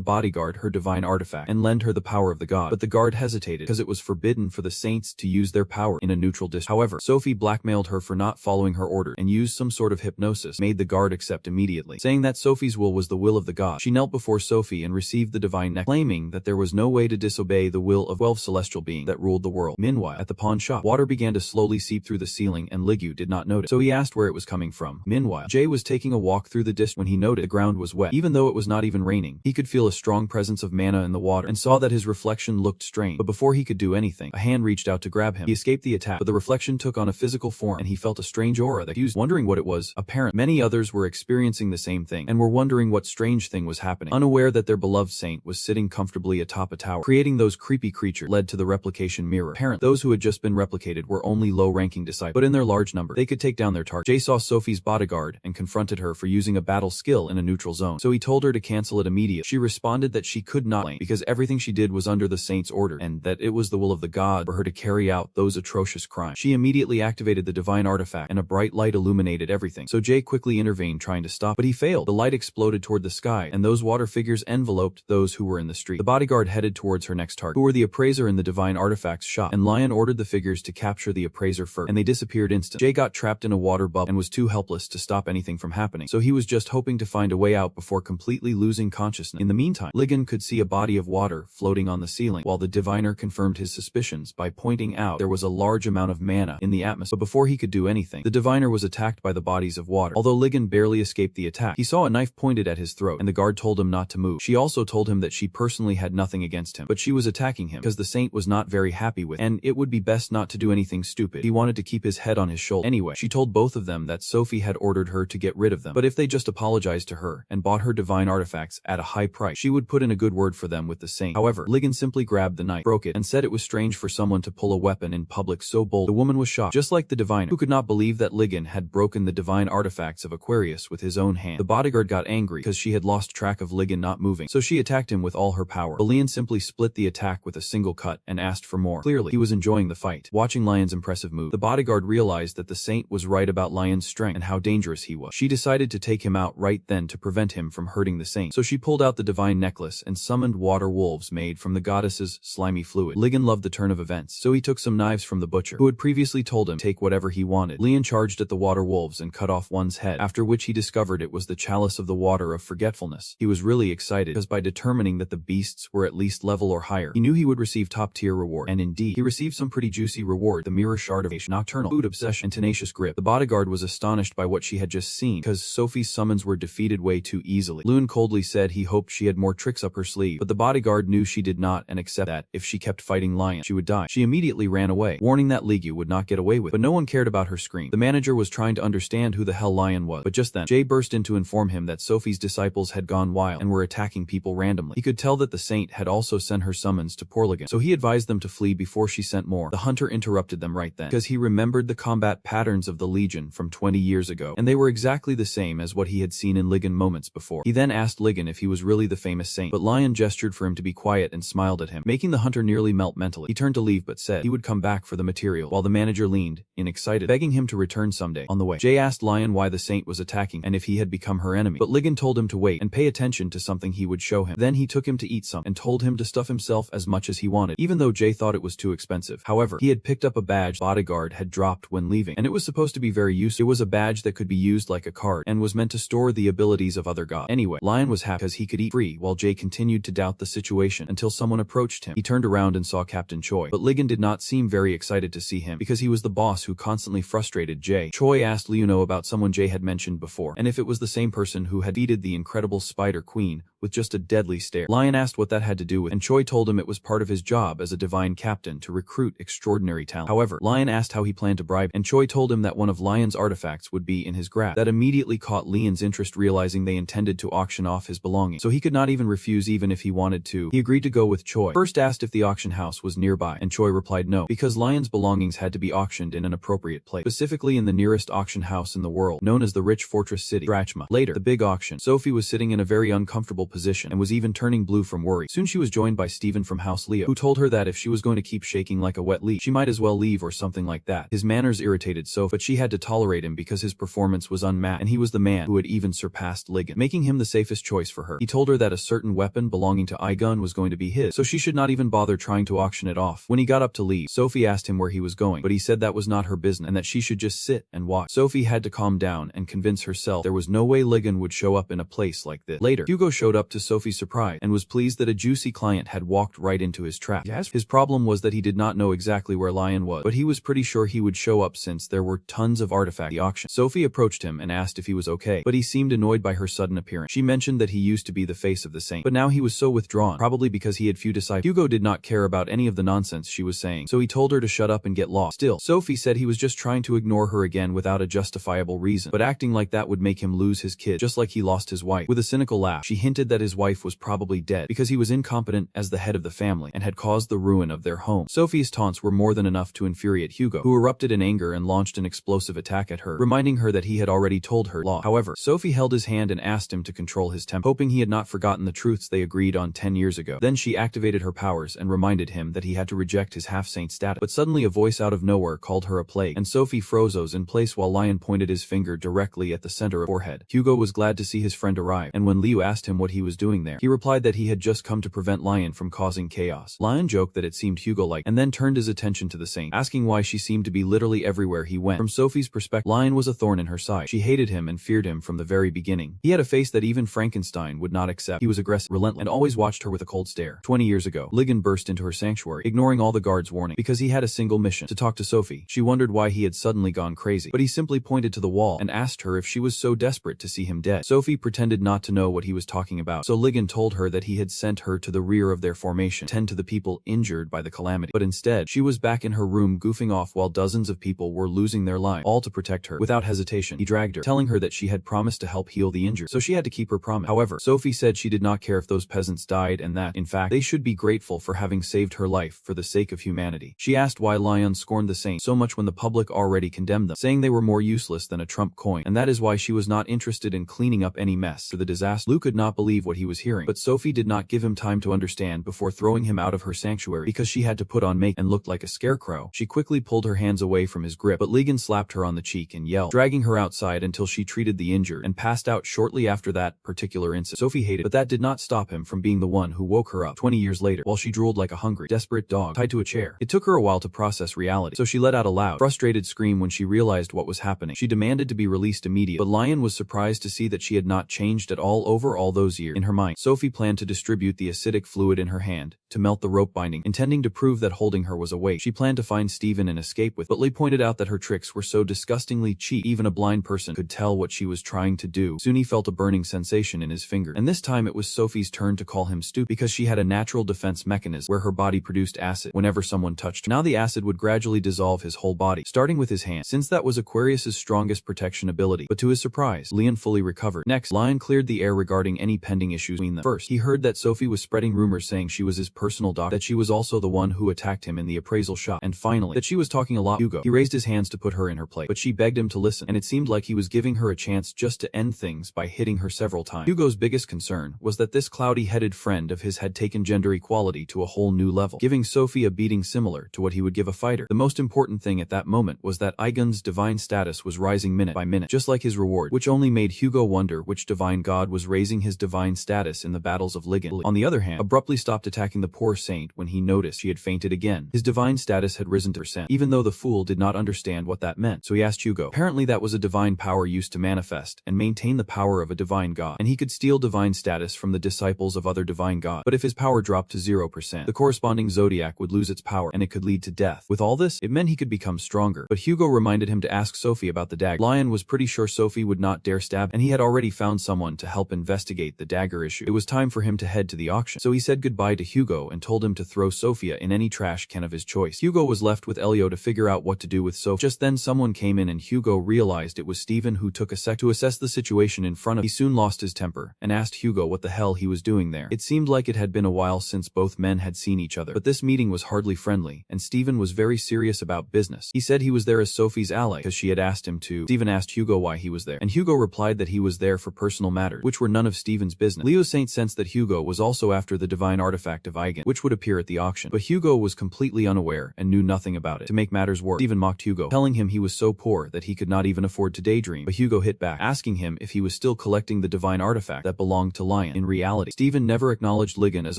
bodyguard her divine artifact and lend her the power of the god, but the guard hesitated because it was forbidden for the saints to use their power in a neutral district. However, Sophie blackmailed her for not following her order and used some sort of hypnosis, made the guard accept immediately, saying that Sophie's will was the will of the god. She knelt before Sophie and received the divine necklace, claiming that there was no way to disobey the will of 12 celestial beings that ruled the world. Meanwhile, at the pawn shop, water began to slowly seep through the ceiling and Ligu did not notice, so he asked where it was coming from. Meanwhile, Jay was taking a walk through the district when he noted the ground was wet. Even though it was not even raining, he could feel a strong presence of mana in the water and saw that his reflection looked strange, but before he could do anything, a hand reached out to grab him. He escaped the attack, but the reflection took on a physical form and he felt a strange aura that he was wondering what it was. Apparently, many others were experiencing the same thing and were wondering what strange thing was happening, unaware that their beloved saint was sitting comfortably atop a tower, creating those creepy creatures led to the replication mirror. Apparently, those who had just been replicated were only low-ranking disciples, but in their large number, they could take down their target. Jay saw Sophie's bodyguard and confronted her for using a battle skill in a neutral zone, so he told her to cancel it immediately. She responded that she could not because everything she did was under the saint's order and that it was the will of the god for her to carry out those atrocious crimes. She immediately activated the divine artifact and a bright light illuminated everything, so Jay quickly intervened trying to stop, but he failed. The light exploded toward the sky and those water figures enveloped those who were in the street. The bodyguard headed towards her next target, who were the appraiser in the divine artifacts shop, and Lion ordered the figures to capture the appraiser first, and they disappeared instantly. Jay got trapped in a water bubble and was too helpless to stop anything from happening, so he was just hoping to find a way out before completely losing consciousness. In the meantime, Ligon could see a body of water floating on the ceiling, while the diviner confirmed his suspicions by pointing out there was a large amount of mana in the atmosphere. But before he could do anything, the diviner was attacked by the bodies of water. Although Ligon barely escaped the attack, he saw a knife pointed at his throat, and the guard told him not to move. She also told him that she personally had nothing against him, but she was attacking him because the saint was not very happy with him, and it would be best not to do anything stupid. He wanted to keep his head on his shoulder. Anyway, she told both of them that Sophie had ordered her to get rid of them, but if they just apologized to her and bought her divine artifacts at a high price, she would put in a good word for them with the saint. However, Ligon simply grabbed the knife, broke it, and said it was strange for someone to pull a weapon in public so bold. The woman was shocked, just like the diviner, who could not believe that Ligon had broken the divine artifacts of Aquarius with his own hand. The bodyguard got angry because she had lost track of Ligon not moving, so she attacked him with all her power. But Lion simply split the attack with a single cut and asked for more. Clearly, he was enjoying the fight. Watching Lion's impressive move, the bodyguard realized that the saint was right about Lion's strength and how dangerous he was. She decided to take him out right then to prevent him from hurting the saint, so she pulled out the divine necklace and summoned water wolves made from the goddess's slimy fluid. Ligon loved the turn of events, so he took some knives from the butcher, who had previously told him to take whatever he wanted. Lion charged at the water wolves and cut off one's head, after which he discovered it was the chalice of the water of forgetfulness. He was really excited because by determining that the beasts were at least level or higher, he knew he would receive top-tier reward, and indeed, he received some pretty juicy reward: the mirror shard of nocturnal food obsession and tenacious grip. The bodyguard was astonished by what she had just seen because Sophie's summons were defeated way too easily. Loon coldly said he hoped she had more tricks up her sleeve, but the bodyguard knew she did not and accepted that if she kept fighting Lion, she would die. She immediately ran away, warning that Ligu would not get away with it, but no one cared about her scream. The manager was trying to understand who the hell Lion was, but just then, Jay burst in to inform him that Sophie's disciples had gone wild and were attacking people randomly. He could tell that the saint had also sent her summons to Porligan, so he advised them to flee before she sent more. The hunter interrupted them right then, because he remembered the combat patterns of the Legion from 20 years ago, and they were exactly the same as what he had seen in Ligon moments before. He then asked Ligon if he was really the famous saint, but Lion gestured for him to be quiet and smiled at him, making the hunter nearly melt mentally. He turned to leave but said he would come back for the material, while the manager leaned in excited, begging him to return someday. On the way, Jay asked Lion why the saint was attacking and if he had become her enemy, but Ligon told him to wait and pay attention to something he would show him. Then he took him to eat some and told him to stuff himself as much as he wanted, even though Jay thought it was too expensive. However, he had picked up a badge the bodyguard had dropped when leaving, and it was supposed to be very useful. It was a badge that could be used like a card and was meant to store the abilities of other gods. Anyway, Lion was happy because he could eat free, while Jay continued to doubt the situation until someone approached him. He turned around and saw Captain Choi, but Ligon did not seem very excited to see him because he was the boss who constantly frustrated Jay. Choi asked Liuno about someone Jay had mentioned before, and if it was the same person who had defeated the incredible Spider Queen with just a deadly stare. Lion asked what that had to do with, and Choi told him it was part of his job as a divine captain to recruit extraordinary talent. However, Lion asked how he planned to bribe, and Choi told him that one of Lion's artifacts would be in his grasp. That immediately caught Lion's interest, realizing they intended to auction off his belongings, so he could not even refuse even if he wanted to. He agreed to go with Choi. First asked if the auction house was nearby, and Choi replied no, because Lion's belongings had to be auctioned in an appropriate place, specifically in the nearest auction house in the world, known as the Rich Fortress City, Drachma. Later, the big auction. Sophie was sitting in a very uncomfortable position and was even turning blue from worry. Soon she was joined by Steven from House Leo, who told her that if she was going to keep shaking like a wet leaf, she might as well leave or something like that. His manners irritated Sophie, but she had to tolerate him because his performance was unmatched, and he was the man who had even surpassed Ligon, making him the safest choice for her. He told her that a certain weapon belonging to Igun was going to be his, so she should not even bother trying to auction it off. When he got up to leave, Sophie asked him where he was going, but he said that was not her business and that she should just sit and watch. Sophie had to calm down and convince herself there was no way Ligon would show up in a place like this. Later, Hugo showed up to Sophie's surprise and was pleased that a juicy client had walked right into his trap. His problem was that he did not know exactly where Lion was, but he was pretty sure he would show up since there were tons of artifacts at the auction. Sophie approached him and asked if he was okay, but he seemed annoyed by her sudden appearance. She mentioned that he used to be the face of the saint, but now he was so withdrawn, probably because he had few disciples. Hugo did not care about any of the nonsense she was saying, so he told her to shut up and get lost. Still, Sophie said he was just trying to ignore her again without a justifiable reason, but acting like that would make him lose his kid, just like he lost his wife. With a cynical laugh, she hinted that his wife was probably dead because he was incompetent as the head of the family and had caused the ruin of their home. Sophie's taunts were more than enough to infuriate Hugo, who erupted in anger and launched an explosive attack at her, reminding her that he had already told her law. However, Sophie held his hand and asked him to control his temper, hoping he had not forgotten the truths they agreed on 10 years ago. Then she activated her powers and reminded him that he had to reject his half-saint status. But suddenly a voice out of nowhere called her a plague, and Sophie froze in place while Lion pointed his finger directly at the center of her forehead. Hugo was glad to see his friend arrive, and when Liu asked him what he was doing there, he replied that he had just come to prevent Lion from causing chaos. Lion joked that it seemed Hugo liked, and then turned his attention to the saint, asking why she seemed to be literally everywhere he went. From Sophie's perspective, Lion was a thorn in her side. She hated him and feared him from the very beginning. He had a face that even Frankenstein would not accept. He was aggressive, relentless, and always watched her with a cold stare. 20 years ago, Ligon burst into her sanctuary, ignoring all the guards' warning, because he had a single mission: to talk to Sophie. She wondered why he had suddenly gone crazy, but he simply pointed to the wall and asked her if she was so desperate to see him dead. Sophie pretended not to know what he was talking about, so Ligon told her that he had sent her to the rear of their formation, tend to the people injured by the calamity. But instead, she was back in her room goofing off while dozens of people were losing their lives, all to protect her. Without hesitation, he dragged her, telling her that she had promised to help heal the injured, so she had to keep her promise. However, Sophie said she did not care if those peasants died and that, in fact, they should be grateful for having saved her life for the sake of humanity. She asked why Lion scorned the saints so much when the public already condemned them, saying they were more useless than a Trump coin, and that is why she was not interested in cleaning up any mess for the disaster. Lou could not believe what he was hearing, but Sophie did not give him time to understand before throwing him out of her sanctuary because she had to put on makeup and looked like a scarecrow. She quickly pulled her hands away from his grip, but Ligon slapped her on the cheek and yelled, dragging her outside until she treated the injured and passed out shortly after that particular incident. Sophie hated, but that did not stop him from being the one who woke her up 20 years later while she drooled like a hungry, desperate dog tied to a chair. It took her a while to process reality, so she let out a loud, frustrated scream when she realized what was happening. She demanded to be released immediately, but Lion was surprised to see that she had not changed at all over all those years. In her mind, Sophie planned to distribute the acidic fluid in her hand to melt the rope binding, intending to prove that holding her was a waste. She planned to find Steven and escape with, but Lee pointed out that her tricks were so disgustingly cheap, even a blind person could tell what she was trying to do. Soon he felt a burning sensation in his finger, and this time it was Sophie's turn to call him stupid because she had a natural defense mechanism where her body produced acid whenever someone touched her. Now the acid would gradually dissolve his whole body, starting with his hand, since that was Aquarius's strongest protection ability. But to his surprise, Leon fully recovered. Next, Lion cleared the air regarding any pending issues between them. First, he heard that Sophie was spreading rumors saying she was his personal doctor, that she was also the one who attacked him in the appraisal shop, and finally, that she was talking a lot to Hugo. He raised his hands to put her in her place, but she begged him to listen, and it seemed like he was giving her a chance just to end things by hitting her several times. Hugo's biggest concern was that this cloudy-headed friend of his had taken gender equality to a whole new level, giving Sophie a beating similar to what he would give a fighter. The most important thing at that moment was that Igun's divine status was rising minute by minute, just like his reward, which only made Hugo wonder which divine god was raising his divine status in the battles of Ligon. On the other hand, abruptly stopped attacking the poor saint when he noticed she had fainted again. His divine status had risen to %, even though the fool did not understand what that meant, so he asked Hugo. Apparently that was a divine power used to manifest and maintain the power of a divine god, and he could steal divine status from the disciples of other divine gods. But if his power dropped to 0%, the corresponding zodiac would lose its power, and it could lead to death. With all this, it meant he could become stronger. But Hugo reminded him to ask Sophie about the dagger. Lion was pretty sure Sophie would not dare stab him, and he had already found someone to help investigate the dagger issue. It was time for him to head to the auction. So he said goodbye to Hugo and told him to throw Sophia in any trash can of his choice. Hugo was left with Elio to figure out what to do with Sophia. Just then someone came in and Hugo realized it was Steven, who took a sec to assess the situation in front of him. He soon lost his temper and asked Hugo what the hell he was doing there. It seemed like it had been a while since both men had seen each other, but this meeting was hardly friendly, and Steven was very serious about business. He said he was there as Sophie's ally because she had asked him to. Steven asked Hugo why he was there, and Hugo replied that he was there for personal matters, which were none of Steven's business. Leo Saint sensed that Hugo was also after the divine artifact of Eigen, which would appear at the auction, but Hugo was completely unaware and knew nothing about it. To make matters worse, Steven mocked Hugo, telling him he was so poor that he could not even afford to daydream, but Hugo hit back, asking him if he was still collecting the divine artifact that belonged to Lion. In reality, Steven never acknowledged Ligon as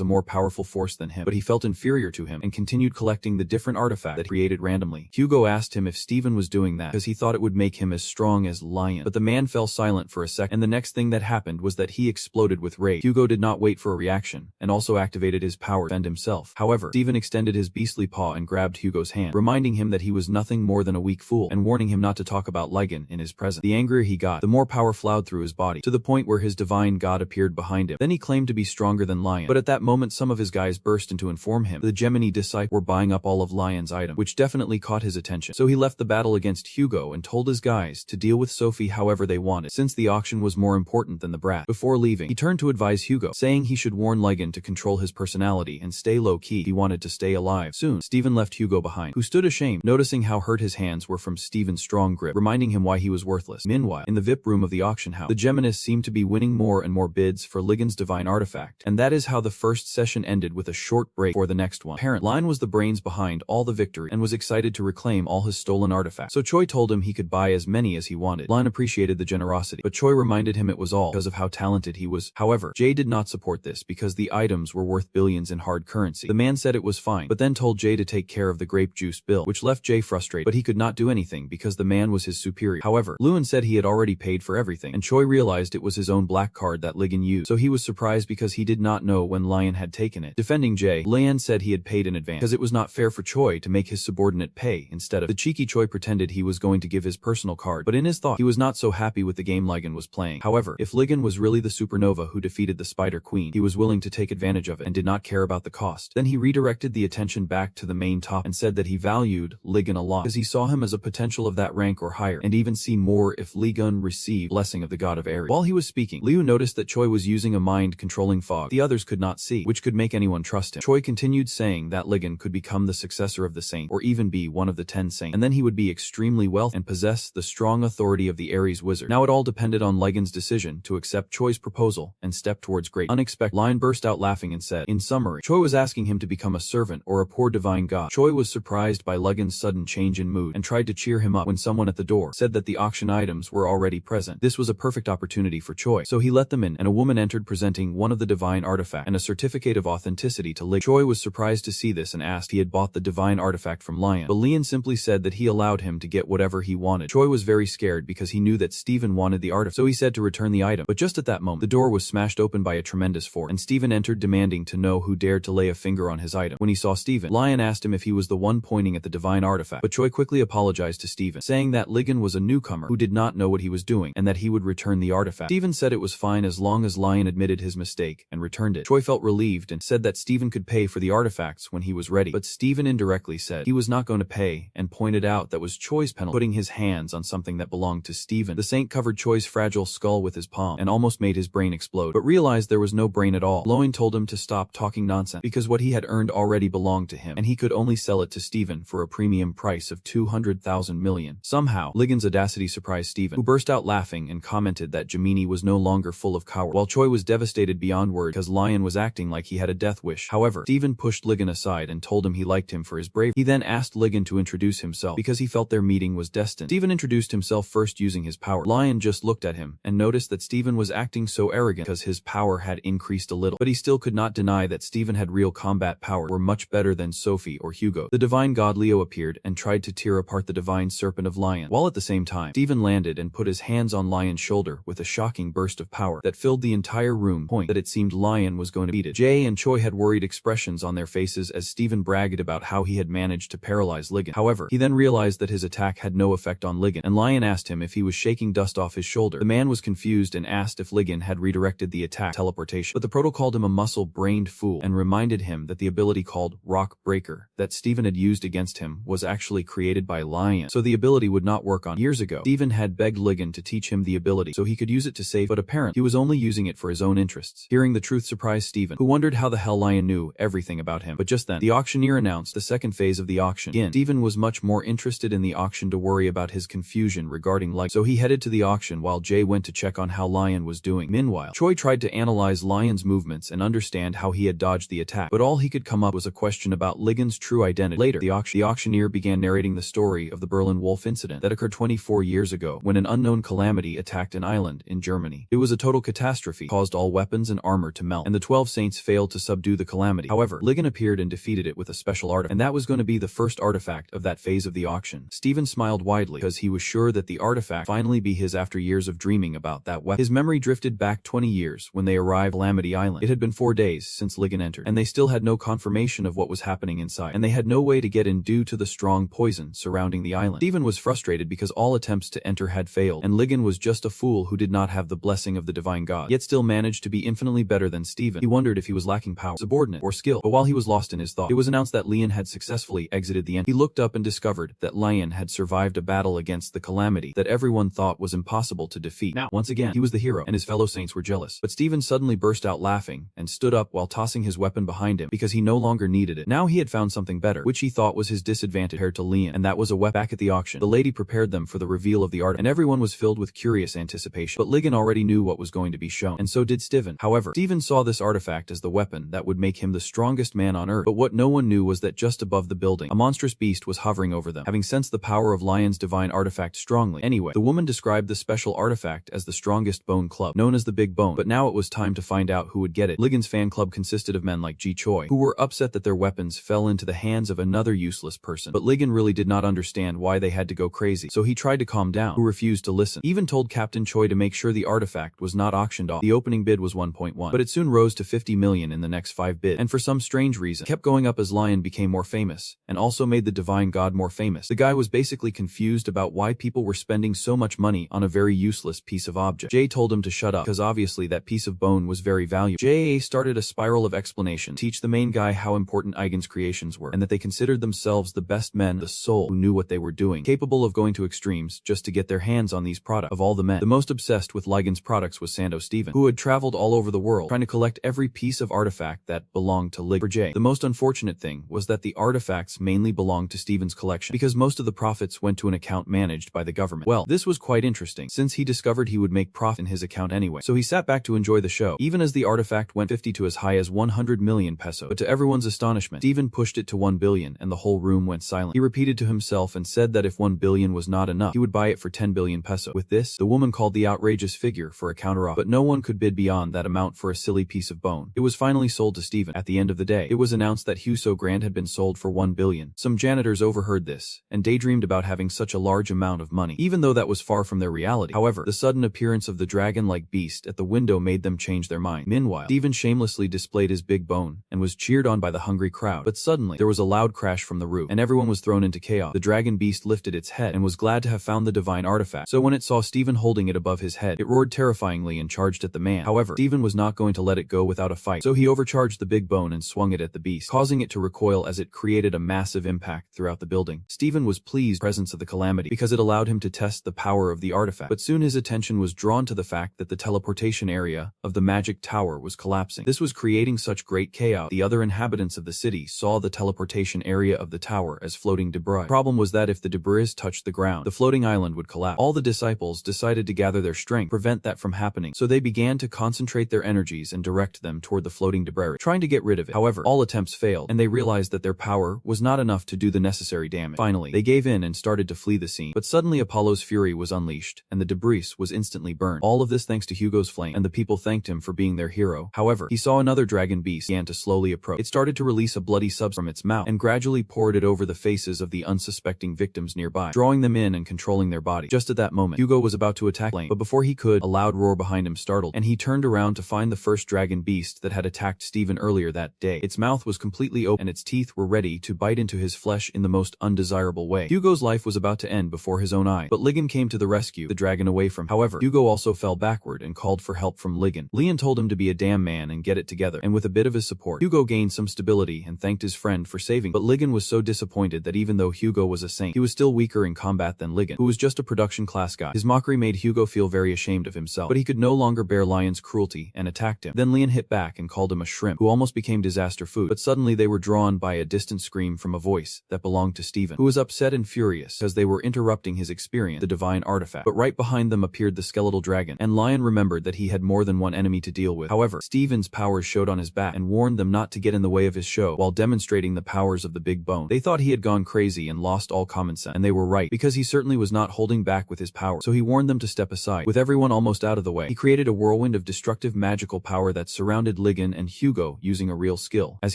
a more powerful force than him, but he felt inferior to him and continued collecting the different artifacts that he created randomly. Hugo asked him if Steven was doing that because he thought it would make him as strong as Lion, but the man fell silent for a second, and the next thing that happened was that he exploded with rage. Hugo did not wait for a reaction and also activated his power to defend himself. However, Steven extended his beastly paw and grabbed Hugo's hand, reminding him that he was nothing more than a weak fool and warning him not to talk about Ligon in his presence. The angrier he got, the more power flowed through his body, to the point where his divine god appeared behind him. Then he claimed to be stronger than Lion, but at that moment some of his guys burst in to inform him the Gemini disciples were buying up all of Lion's items, which definitely caught his attention. So he left the battle against Hugo and told his guys to deal with Sophie however they wanted, since the auction was more important than the brat. Before leaving, he turned to advise Hugo, saying he should warn Ligon to control his personality and stay low-key if he wanted to stay alive. Soon, Steven left Hugo behind, who stood ashamed, noticing how hurt his hands were from Steven's strong grip, reminding him why he was worthless. Meanwhile, in the VIP room of the auction house, the Geminis seemed to be winning more and more bids for Ligon's divine artifact, and that is how the first session ended, with a short break for the next one. Apparently, Lion was the brains behind all the victory and was excited to reclaim all his stolen artifacts, so Choi told him he could buy as many as he wanted. Lion appreciated the generosity, but Choi reminded him it was all because of how talented he was. However, Jay did not support this because the items were worth billions in hard currency. The man said it was fine, but then told Jay to take care of the grape juice bill, which left Jay frustrated, but he could not do anything because the man was his superior. However, Luan said he had already paid for everything, and Choi realized it was his own black card that Ligon used, so he was surprised because he did not know when Lion had taken it. Defending Jay, Lian said he had paid in advance because it was not fair for Choi to make his subordinate pay instead of. The cheeky Choi pretended he was going to give his personal card, but in his thought, he was not so happy with the game Ligon was playing. However, if Ligon was really the supernova who defeated the Spider Queen, he was willing to take advantage of it and did not care about the cost. Then he redirected the attention back to the main top and said that he valued Ligon a lot because he saw him as a potential of that rank or higher, and even see more if Ligon received blessing of the god of Aries. While he was speaking, Liu noticed that Choi was using a mind-controlling fog the others could not see, which could make anyone trust him. Choi continued saying that Ligon could become the successor of the saint, or even be one of the 10 saints, and then he would be extremely wealthy and possess the strong authority of the Aries wizard. Now it all depended on Ligon's decision to accept Choi's proposal and step towards great. Unexpected, Lion burst out laughing and said, in summary, Choi was asking him to become a servant or a poor divine god. Choi was surprised by Ligon's sudden change in mood and tried to cheer him up when someone at the door said that the auction items were already present. This was a perfect opportunity for Choi, so he let them in, and a woman entered presenting one of the divine artifacts and a certificate of authenticity to Ligon. Choi was surprised to see this and asked if he had bought the divine artifact from Lion, but Lian simply said that he allowed him to get whatever he wanted. Choi was very scared because he knew that Steven wanted the artifact, so he said to return the item, but just at that moment, the door was smashed open by a tremendous force, and Steven entered demanding to know who dared to lay a finger on his item. When he saw Steven, Lion asked him if he was the one pointing at the divine artifact, but Choi quickly apologized to Steven, saying that Ligon was a newcomer who did not know what he was doing and that he would return the artifact. Steven said it was fine as long as Lion admitted his mistake and returned it. Choi felt relieved and said that Steven could pay for the artifacts when he was ready, but Steven indirectly said he was not going to pay and pointed out that was Choi's penalty, putting his hands on something that belonged to Steven. The saint covered Choi's fragile skull with his palm and almost made his brain explode, but realized there was no brain at all. Loin told him to stop talking nonsense because what he had earned already belonged to him, and he could only sell it to Steven for a premium price of 200,000 million. Somehow, Ligon's audacity surprised Steven, who burst out laughing and commented that Gemini was no longer full of cowards, while Choi was devastated beyond words because Lion was acting like he had a death wish. However, Steven pushed Ligon aside and told him he liked him for his bravery. He then asked Ligon to introduce himself because he felt their meeting was destined. Steven introduced himself first using his power. Lion just looked at him and noticed that Steven was acting so arrogant because his power had increased a little, but he still could not deny that Steven had real combat power, were much better than Sophie or Hugo. The divine god Leo appeared and tried to tear apart the divine serpent of Lion, while at the same time, Steven landed and put his hands on Lion's shoulder with a shocking burst of power that filled the entire room, point that it seemed Lion was going to beat it. Jay and Choi had worried expressions on their faces as Steven bragged about how he had managed to paralyze Ligon. However, he then realized that his attack had no effect on Ligon, and Lion asked him if he was shaking dust off his shoulder. The man was confused and asked if Ligon had redirected directed the attack teleportation. But the proto called him a muscle-brained fool and reminded him that the ability called Rock Breaker that Steven had used against him was actually created by Lion, so the ability would not work on. Years ago, Steven had begged Ligon to teach him the ability so he could use it to save, but apparently he was only using it for his own interests. Hearing the truth surprised Steven, who wondered how the hell Lion knew everything about him. But just then, the auctioneer announced the second phase of the auction. Again, Steven was much more interested in the auction to worry about his confusion regarding Lion, so he headed to the auction while Jay went to check on how Lion was doing. Meanwhile, Choi tried to analyze Lion's movements and understand how he had dodged the attack, but all he could come up was a question about Ligon's true identity. Later, the auctioneer began narrating the story of the Berlin Wolf incident that occurred 24 years ago when an unknown calamity attacked an island in Germany. It was a total catastrophe, caused all weapons and armor to melt, and the 12 saints failed to subdue the calamity. However, Ligon appeared and defeated it with a special artifact, and that was going to be the first artifact of that phase of the auction. Steven smiled widely because he was sure that the artifact finally be his after years of dreaming about that weapon. His memory drifted back 20 years when they arrived at Calamity Island. It had been 4 days since Ligon entered, and they still had no confirmation of what was happening inside, and they had no way to get in due to the strong poison surrounding the island. Steven was frustrated because all attempts to enter had failed, and Ligon was just a fool who did not have the blessing of the divine god, yet still managed to be infinitely better than Steven. He wondered if he was lacking power, subordinate, or skill, but while he was lost in his thought, it was announced that Lion had successfully exited the end. He looked up and discovered that Lion had survived a battle against the calamity that everyone thought was impossible to defeat. Now, once again, he was the hero, and his fellow saints were jealous. But Steven suddenly burst out laughing and stood up while tossing his weapon behind him because he no longer needed it. Now he had found something better, which he thought was his disadvantage compared to Lion, and that was a weapon. Back at the auction, the lady prepared them for the reveal of the art, and everyone was filled with curious anticipation. But Ligon already knew what was going to be shown, and so did Steven. However, Steven saw this artifact as the weapon that would make him the strongest man on Earth. But what no one knew was that just above the building, a monstrous beast was hovering over them, having sensed the power of Lion's divine artifact strongly. Anyway, the woman described the special artifact as the strongest bone club, known as the Big Bone. But now it was time to find out who would get it. Ligon's fan club consisted of men like Ji Choi, who were upset that their weapons fell into the hands of another useless person. But Ligon really did not understand why they had to go crazy, so he tried to calm down, who refused to listen. He even told Captain Choi to make sure the artifact was not auctioned off. The opening bid was 1.1, but it soon rose to 50 million in the next 5 bids, and for some strange reason, kept going up as Lion became more famous, and also made the divine god more famous. The guy was basically confused about why people were spending so much money on a very useless piece of object. Jay told him to shut up, because obviously that piece of bone was very valuable. Jay started a spiral of explanation, teach the main guy how important Eigen's creations were, and that they considered themselves the best men, the soul, who knew what they were doing, capable of going to extremes just to get their hands on these products. Of all the men, the most obsessed with Ligon's products was Sando Steven, who had traveled all over the world trying to collect every piece of artifact that belonged to Ligon. For Jay, the most unfortunate thing was that the artifacts mainly belonged to Steven's collection, because most of the profits went to an account managed by the government. Well, this was quite interesting, since he discovered he would make profit in his account anyway, so he sat back to enjoy the show, even as the artifact went 50 to as high as 100 million pesos. But to everyone's astonishment, Steven pushed it to 1 billion, and the whole room went silent. He repeated to himself and said that if 1 billion was not enough, he would buy it for 10 billion peso. With this, the woman called the outrageous figure for a counteroffer, but no one could bid beyond that amount for a silly piece of bone. It was finally sold to Steven. At the end of the day, it was announced that Huso Grand had been sold for 1 billion. Some janitors overheard this, and daydreamed about having such a large amount of money, even though that was far from their reality. However, the sudden appearance of the dragon-like beast at the window made them change their mind. Meanwhile, Steven shamelessly displayed his big bone, and was cheered on by the hungry crowd. But suddenly, there was a loud crash from the roof, and everyone was thrown into chaos. The dragon beast lifted its head, and was glad to have found the divine artifact. So when it saw Steven holding it above his head, it roared terrifyingly and charged at the man. However, Steven was not going to let it go without a fight, so he overcharged the big bone and swung it at the beast, causing it to recoil as it created a massive impact throughout the building. Steven was pleased with the presence of the calamity because it allowed him to test the power of the artifact, but soon his attention was drawn to the fact that the teleportation area of the magic tower was collapsing. This was creating such great chaos. The other inhabitants of the city saw the teleportation area of the tower as floating debris. The problem was that if the debris touched the ground, the floating island would collapse. All the disciples decided to gather their strength to prevent that from happening, so they began to concentrate their energies and direct them toward the floating debris, trying to get rid of it. However, all attempts failed, and they realized that their power was not enough to do the necessary damage. Finally, they gave in and started to flee the scene, but suddenly Apollo's fury was unleashed, and the debris was instantly burned. All of this thanks to Hugo's flame, and the people thanked him for being their hero. However, he saw another dragon beast began to slowly approach. It started to release a bloody substance from its mouth, and gradually poured it over the faces of the unsuspecting victims nearby, drawing them in and controlling their body. Just at that moment, Hugo was about to attack Flame, but before he could, a loud roar behind him startled, and he turned around to find the first dragon beast that had attacked Steven earlier that day. Its mouth was completely open, and its teeth were ready to bite into his flesh in the most undesirable way. Hugo's life was about to end before his own eyes, but Ligon came to the rescue, the dragon away from him. However, Hugo also fell backward and called for for help from Ligon. Lion told him to be a damn man and get it together, and with a bit of his support, Hugo gained some stability and thanked his friend for saving. But Ligon was so disappointed that even though Hugo was a saint, he was still weaker in combat than Ligon, who was just a production class guy. His mockery made Hugo feel very ashamed of himself, but he could no longer bear Lion's cruelty and attacked him. Then Lion hit back and called him a shrimp, who almost became disaster food. But suddenly they were drawn by a distant scream from a voice that belonged to Steven, who was upset and furious because they were interrupting his experience, the divine artifact. But right behind them appeared the skeletal dragon, and Lion remembered that he had more than one enemy to deal with. However, Steven's powers showed on his back and warned them not to get in the way of his show while demonstrating the powers of the big bone. They thought he had gone crazy and lost all common sense, and they were right, because he certainly was not holding back with his power. So he warned them to step aside. With everyone almost out of the way, he created a whirlwind of destructive magical power that surrounded Ligon and Hugo using a real skill. As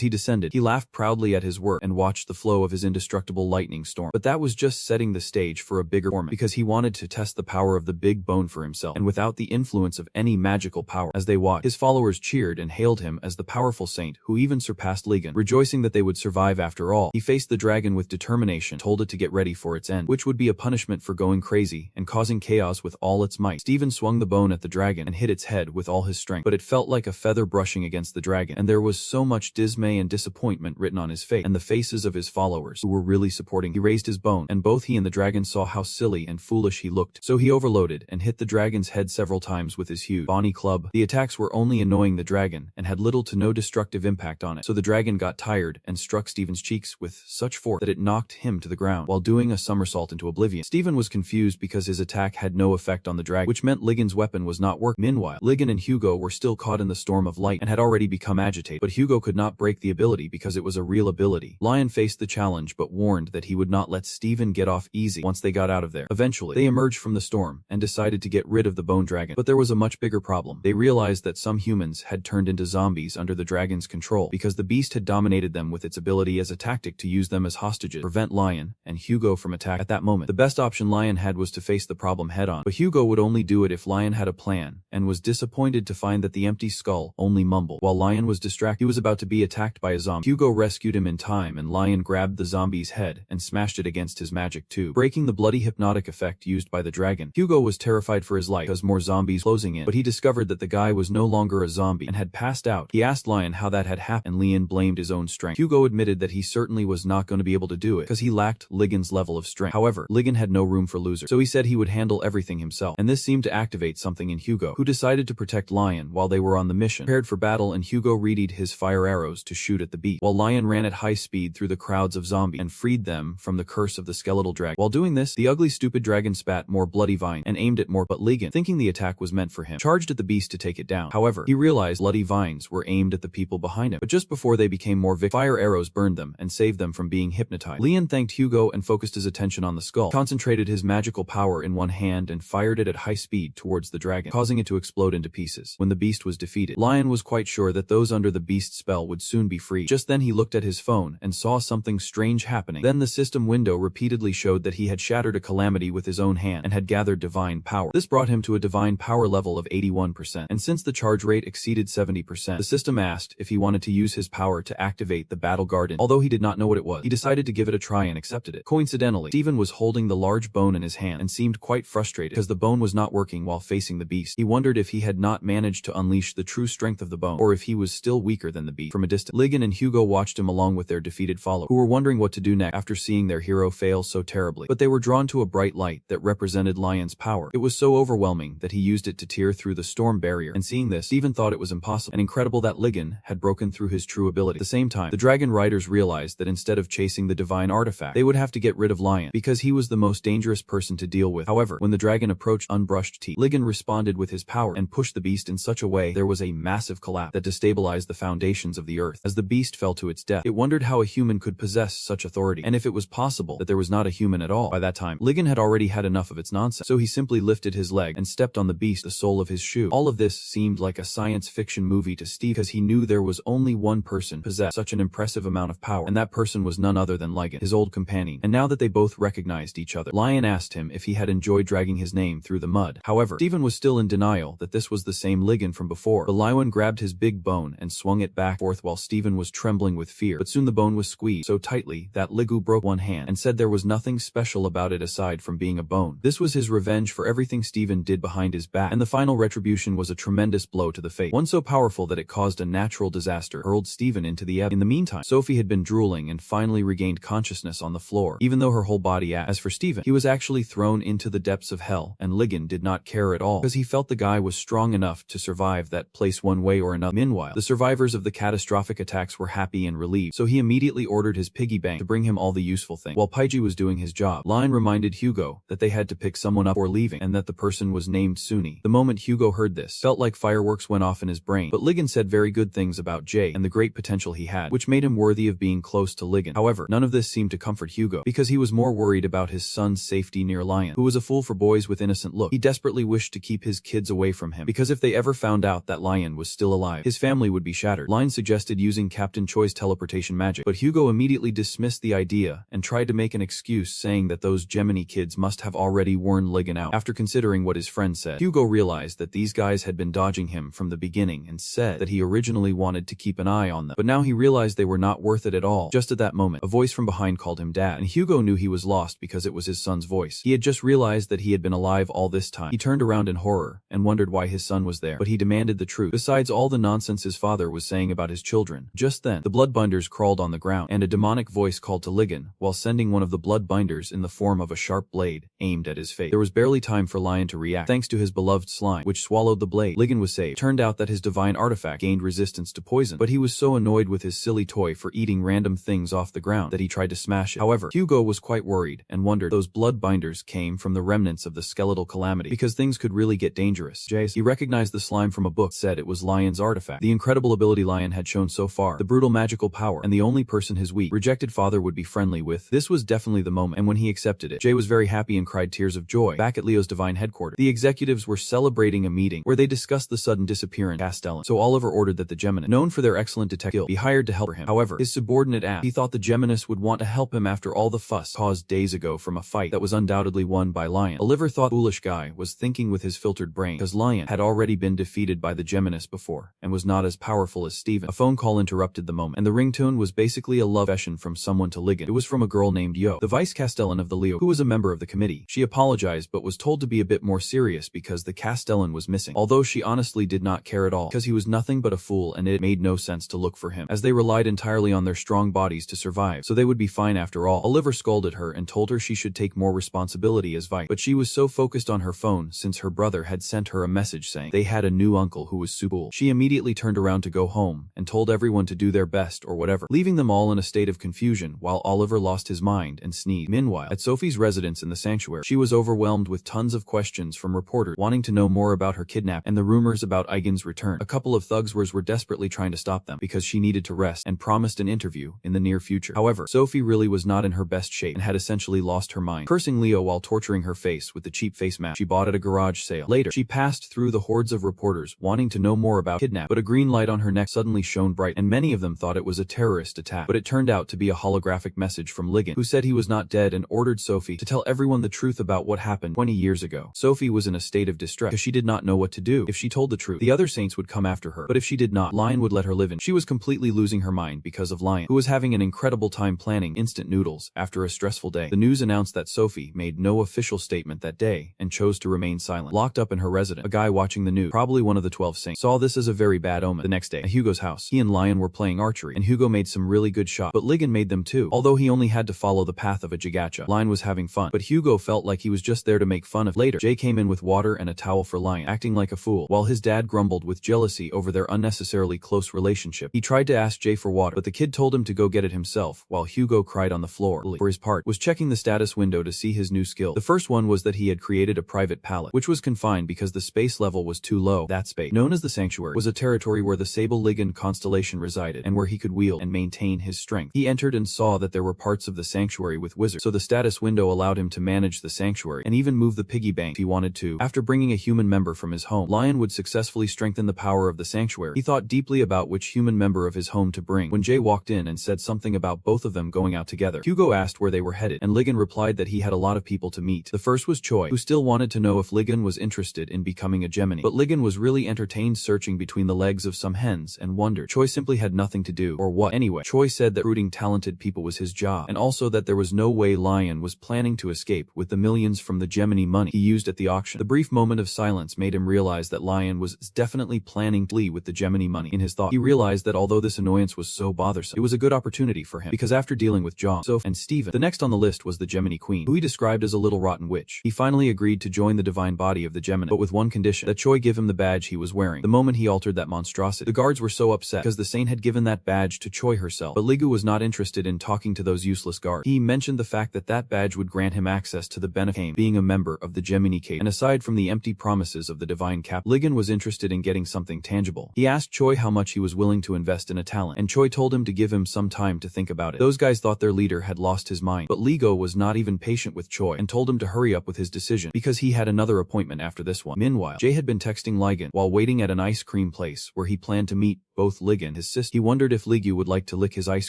he descended, he laughed proudly at his work and watched the flow of his indestructible lightning storm. But that was just setting the stage for a bigger performance, because he wanted to test the power of the big bone for himself, and without the influence of any magical power. As they watched, his followers cheered and hailed him as the powerful saint who even surpassed Ligon. Rejoicing that they would survive after all, he faced the dragon with determination, told it to get ready for its end, which would be a punishment for going crazy and causing chaos with all its might. Steven swung the bone at the dragon and hit its head with all his strength, but it felt like a feather brushing against the dragon, and there was so much dismay and disappointment written on his face and the faces of his followers who were really supporting. He raised his bone, and both he and the dragon saw how silly and foolish he looked. So he overloaded and hit the dragon's head several times with his huge bony club. The attacks were only annoying the dragon and had little to no destructive impact on it. So the dragon got tired and struck Steven's cheeks with such force that it knocked him to the ground while doing a somersault into oblivion. Steven was confused because his attack had no effect on the dragon, which meant Ligon's weapon was not working. Meanwhile, Ligon and Hugo were still caught in the storm of light and had already become agitated, but Hugo could not break the ability because it was a real ability. Lion faced the challenge but warned that he would not let Steven get off easy once they got out of there. Eventually, they emerged from the storm and decided to get rid of the bone dragon. But there was a much bigger problem. They realized that some humans had turned into zombies under the dragon's control because the beast had dominated them with its ability as a tactic to use them as hostages, prevent Lion and Hugo from attack. At that moment, the best option Lion had was to face the problem head-on, but Hugo would only do it if Lion had a plan, and was disappointed to find that the empty skull only mumbled. While Lion was distracted, he was about to be attacked by a zombie. Hugo rescued him in time, and Lion grabbed the zombie's head and smashed it against his magic tube, breaking the bloody hypnotic effect used by the dragon. Hugo was terrified for his life because more zombies closing in, but he discovered that the guy was no longer a zombie and had passed out. He asked Lion how that had happened, and Lion blamed his own strength. Hugo admitted that he certainly was not going to be able to do it because he lacked Ligon's level of strength. However, Ligon had no room for losers, so he said he would handle everything himself, and this seemed to activate something in Hugo, who decided to protect Lion while they were on the mission. Prepared for battle, and Hugo readied his fire arrows to shoot at the beast, while Lion ran at high speed through the crowds of zombies and freed them from the curse of the skeletal dragon. While doing this, the ugly stupid dragon spat more bloody vine and aimed at more, but Ligon, thinking the attack was meant for him, charged at the beast to take it down. However, he realized bloody vines were aimed at the people behind him, but just before they became more fire arrows burned them and saved them from being hypnotized. Lion thanked Hugo and focused his attention on the skull, concentrated his magical power in one hand and fired it at high speed towards the dragon, causing it to explode into pieces. When the beast was defeated, Lion was quite sure that those under the beast's spell would soon be free. Just then he looked at his phone and saw something strange happening. Then the system window repeatedly showed that he had shattered a calamity with his own hand and had gathered divine power. This brought him to a divine power level of 81%, and since the charge rate exceeded 70%, the system asked if he wanted to use his power to activate the battle garden. Although he did not know what it was, he decided to give it a try and accepted it. Coincidentally, Steven was holding the large bone in his hand and seemed quite frustrated because the bone was not working while facing the beast. He wondered if he had not managed to unleash the true strength of the bone, or if he was still weaker than the beast. From a distance, Ligon and Hugo watched him along with their defeated followers, who were wondering what to do next after seeing their hero fail so terribly. But they were drawn to a bright light that represented Lion's power. It was so overwhelming that he used it to tear through the storm barrier, and seeing this, Steven thought it was impossible and incredible that Ligon had broken through his true ability. At the same time, the dragon riders realized that instead of chasing the divine artifact, they would have to get rid of Lion because he was the most dangerous person to deal with. However, when the dragon approached unbrushed teeth, Ligon responded with his power and pushed the beast in such a way there was a massive collapse that destabilized the foundations of the earth. As the beast fell to its death, it wondered how a human could possess such authority, and if it was possible that there was not a human at all. By that time, Ligon had already had enough of its nonsense, so he simply lifted his leg and stepped on the beast, the sole of his shoe. All of this seemed like a science fiction movie to Steve because he knew there was only one person possessed such an impressive amount of power, and that person was none other than Ligon, his old companion. And now that they both recognized each other, Lion asked him if he had enjoyed dragging his name through the mud. However, Steven was still in denial that this was the same Ligon from before. The lion grabbed his big bone and swung it back and forth while Steven was trembling with fear, but soon the bone was squeezed so tightly that Ligu broke one hand and said there was nothing special about it aside from being a bone. This was his revenge for everything Steven did behind his back, and the final retribution was a tremendous blow to the fate, one so powerful that it caused a natural disaster, hurled Steven into the ebb. In the meantime, Sophie had been drooling and finally regained consciousness on the floor, even though her whole body ached. As for Steven, he was actually thrown into the depths of hell, and Ligon did not care at all, because he felt the guy was strong enough to survive that place one way or another. Meanwhile, the survivors of the catastrophic attacks were happy and relieved, so he immediately ordered his piggy bank to bring him all the useful things. While Paiji was doing his job, Lion reminded Hugo that they had to pick someone up or leaving, and that the person was named Suni. The moment Hugo heard this, felt like fireworks went off in his brain, but Ligon said very good things about Jay and the great potential he had, which made him worthy of being close to Ligon. However, none of this seemed to comfort Hugo, because he was more worried about his son's safety near Lion, who was a fool for boys with innocent look. He desperately wished to keep his kids away from him, because if they ever found out that Lion was still alive, his family would be shattered. Lion suggested using Captain Choi's teleportation magic, but Hugo immediately dismissed the idea and tried to make an excuse, saying that those Gemini kids must have already worn Ligon out. After considering what his friend said, Hugo realized that these guys had been dodging him from the beginning and said that he originally wanted to keep an eye on them, but now he realized they were not worth it at all. Just at that moment, a voice from behind called him Dad, and Hugo knew he was lost because it was his son's voice. He had just realized that he had been alive all this time. He turned around in horror and wondered why his son was there, but he demanded the truth, besides all the nonsense his father was saying about his children. Just then, the bloodbinders crawled on the ground, and a demonic voice called to Ligon, while sending one of the bloodbinders in the form of a sharp blade, aimed at his face. There was barely time for Lion to react, thanks to his beloved slime, which swallowed the blade. Ligon was saved. Turned out that his divine artifact gained resistance to poison, but he was so annoyed with his silly toy for eating random things off the ground that he tried to smash it. However, Hugo was quite worried and wondered those bloodbinders came from the remnants of the skeletal calamity, because things could really get dangerous. He recognized the slime from a book, said it was Lion's artifact. The incredible ability Lion had shown so far, the brutal magical power, and the only person his weak, rejected father would be friendly with. This was definitely the moment, and when he accepted it, Jay was very happy and cried tears of joy. Back at Leo's divine headquarters, the executives were celebrating a meeting where they discussed the sudden disappearance of Castellan, so Oliver ordered that the Gemini, known for their excellent detective, be hired to help him. However, his subordinate asked, he thought the Geminis would want to help him after all the fuss caused days ago from a fight that was undoubtedly won by Lion. Oliver thought foolish guy was thinking with his filtered brain, because Lion had already been defeated by the Geminis before, and was not as powerful as Steven. A phone call interrupted the moment, and the ringtone was basically a love confession from someone to Ligon. It was from a girl named Yo, the vice castellan of the Leo, who was a member of the committee. She apologized but was told to be a bit more serious because the castellan was missing, although she honestly did not care at all, because he was nothing but a fool and it made no sense to look for him, as they relied entirely on their strong bodies to survive, so they would be fine after all. Oliver scolded her and told her she should take more responsibility as vice, but she was so focused on her phone since her brother had sent her a message saying they had a new uncle who was super cool. She immediately turned around to go home and told everyone to do their best or whatever, leaving them all in a state of confusion while Oliver lost his mind and sneezed. Meanwhile, at Sophie's residence in the sanctuary, she was overwhelmed with tons of questions from reporters wanting to know more about her kidnapping and the rumors about Eigen's return. A couple of thugs were desperately trying to stop them because she needed to rest and promised an interview in the near future. However, Sophie really was not in her best shape and had essentially lost her mind, cursing Leo while torturing her face with the cheap face mask she bought at a garage sale. Later, she passed through the hordes of reporters wanting to know more about kidnapping, but a green light on her neck suddenly shone bright, and many of them thought it was a terrorist attack, but it turned out to be a holographic message from Ligon, who said he was not dead and ordered Sophie to tell everyone the truth about what happened 20 years ago. Sophie was in a state of distress because she did not know what to do. If she told the truth, the other saints would come after her, but if she did not, Lion would let her live in. She was completely losing her mind because of Lion, who was having an incredible time planning instant noodles after a stressful day. The news announced that Sophie made no official statement that day and chose to remain silent. Locked up in her residence, a guy watching the news, probably one of the 12 saints, saw this as a very bad omen. The next day, at Hugo's house, he and Lion were playing archery, and Hugo made some really good shots, but Ligon made them too, although he only had to follow the path of a Jigacha. Lion was having fun, but Hugo felt like he was just there to make fun of. Later, Jay came in with water and a towel for Lion, acting like a fool, while his dad grumbled with jealousy over their unnecessarily close relationship. He tried to ask Jay for water, but the kid told him to go get it himself, while Hugo cried on the floor. For his part, was checking the status window to see his new skill. The first one was that he had created a private palette, which was confined because the space level was too low. That space, known as the Sanctuary, was a territory where the Sable Ligon constellation resided and where he could wield and maintain his strength. He entered and saw that there were parts of the Sanctuary with wizards, so the status window allowed him to manage the Sanctuary and even move the piggy bank if he wanted to. After bringing a human member from his home, Lion would successfully strengthen the power of the Sanctuary. He thought deeply about which human member of his home to bring when Jay walked in and said something about both of them going out together. Hugo asked where they were headed, and Ligon replied that he had a lot of people to meet. The first was Choi, who still wanted to know if Ligon was interested in becoming a Gemini, but Ligon was really entertained searching between the legs of some hens and wondered Choi simply had nothing to do, or what. Anyway, Choi said that recruiting talented people was his job, and also that there was no way Lion was planning to escape with the millions from the Gemini money he used at the auction. The brief moment of silence violence made him realize that Lion was definitely planning to flee with the Gemini money. In his thought, he realized that although this annoyance was so bothersome, it was a good opportunity for him, because after dealing with John, Soph, and Steven, the next on the list was the Gemini Queen, who he described as a little rotten witch. He finally agreed to join the divine body of the Gemini, but with one condition, that Choi give him the badge he was wearing. The moment he altered that monstrosity, the guards were so upset because the saint had given that badge to Choi herself, but Ligu was not interested in talking to those useless guards. He mentioned the fact that that badge would grant him access to the benefit of being a member of the Gemini Cave, and aside from the empty promises of the divine cap, Ligon was interested in getting something tangible. He asked Choi how much he was willing to invest in a talent, and Choi told him to give him some time to think about it. Those guys thought their leader had lost his mind, but Ligo was not even patient with Choi and told him to hurry up with his decision because he had another appointment after this one. Meanwhile, Jay had been texting Ligon while waiting at an ice cream place where he planned to meet both Lig and his sister. He wondered if Ligu would like to lick his ice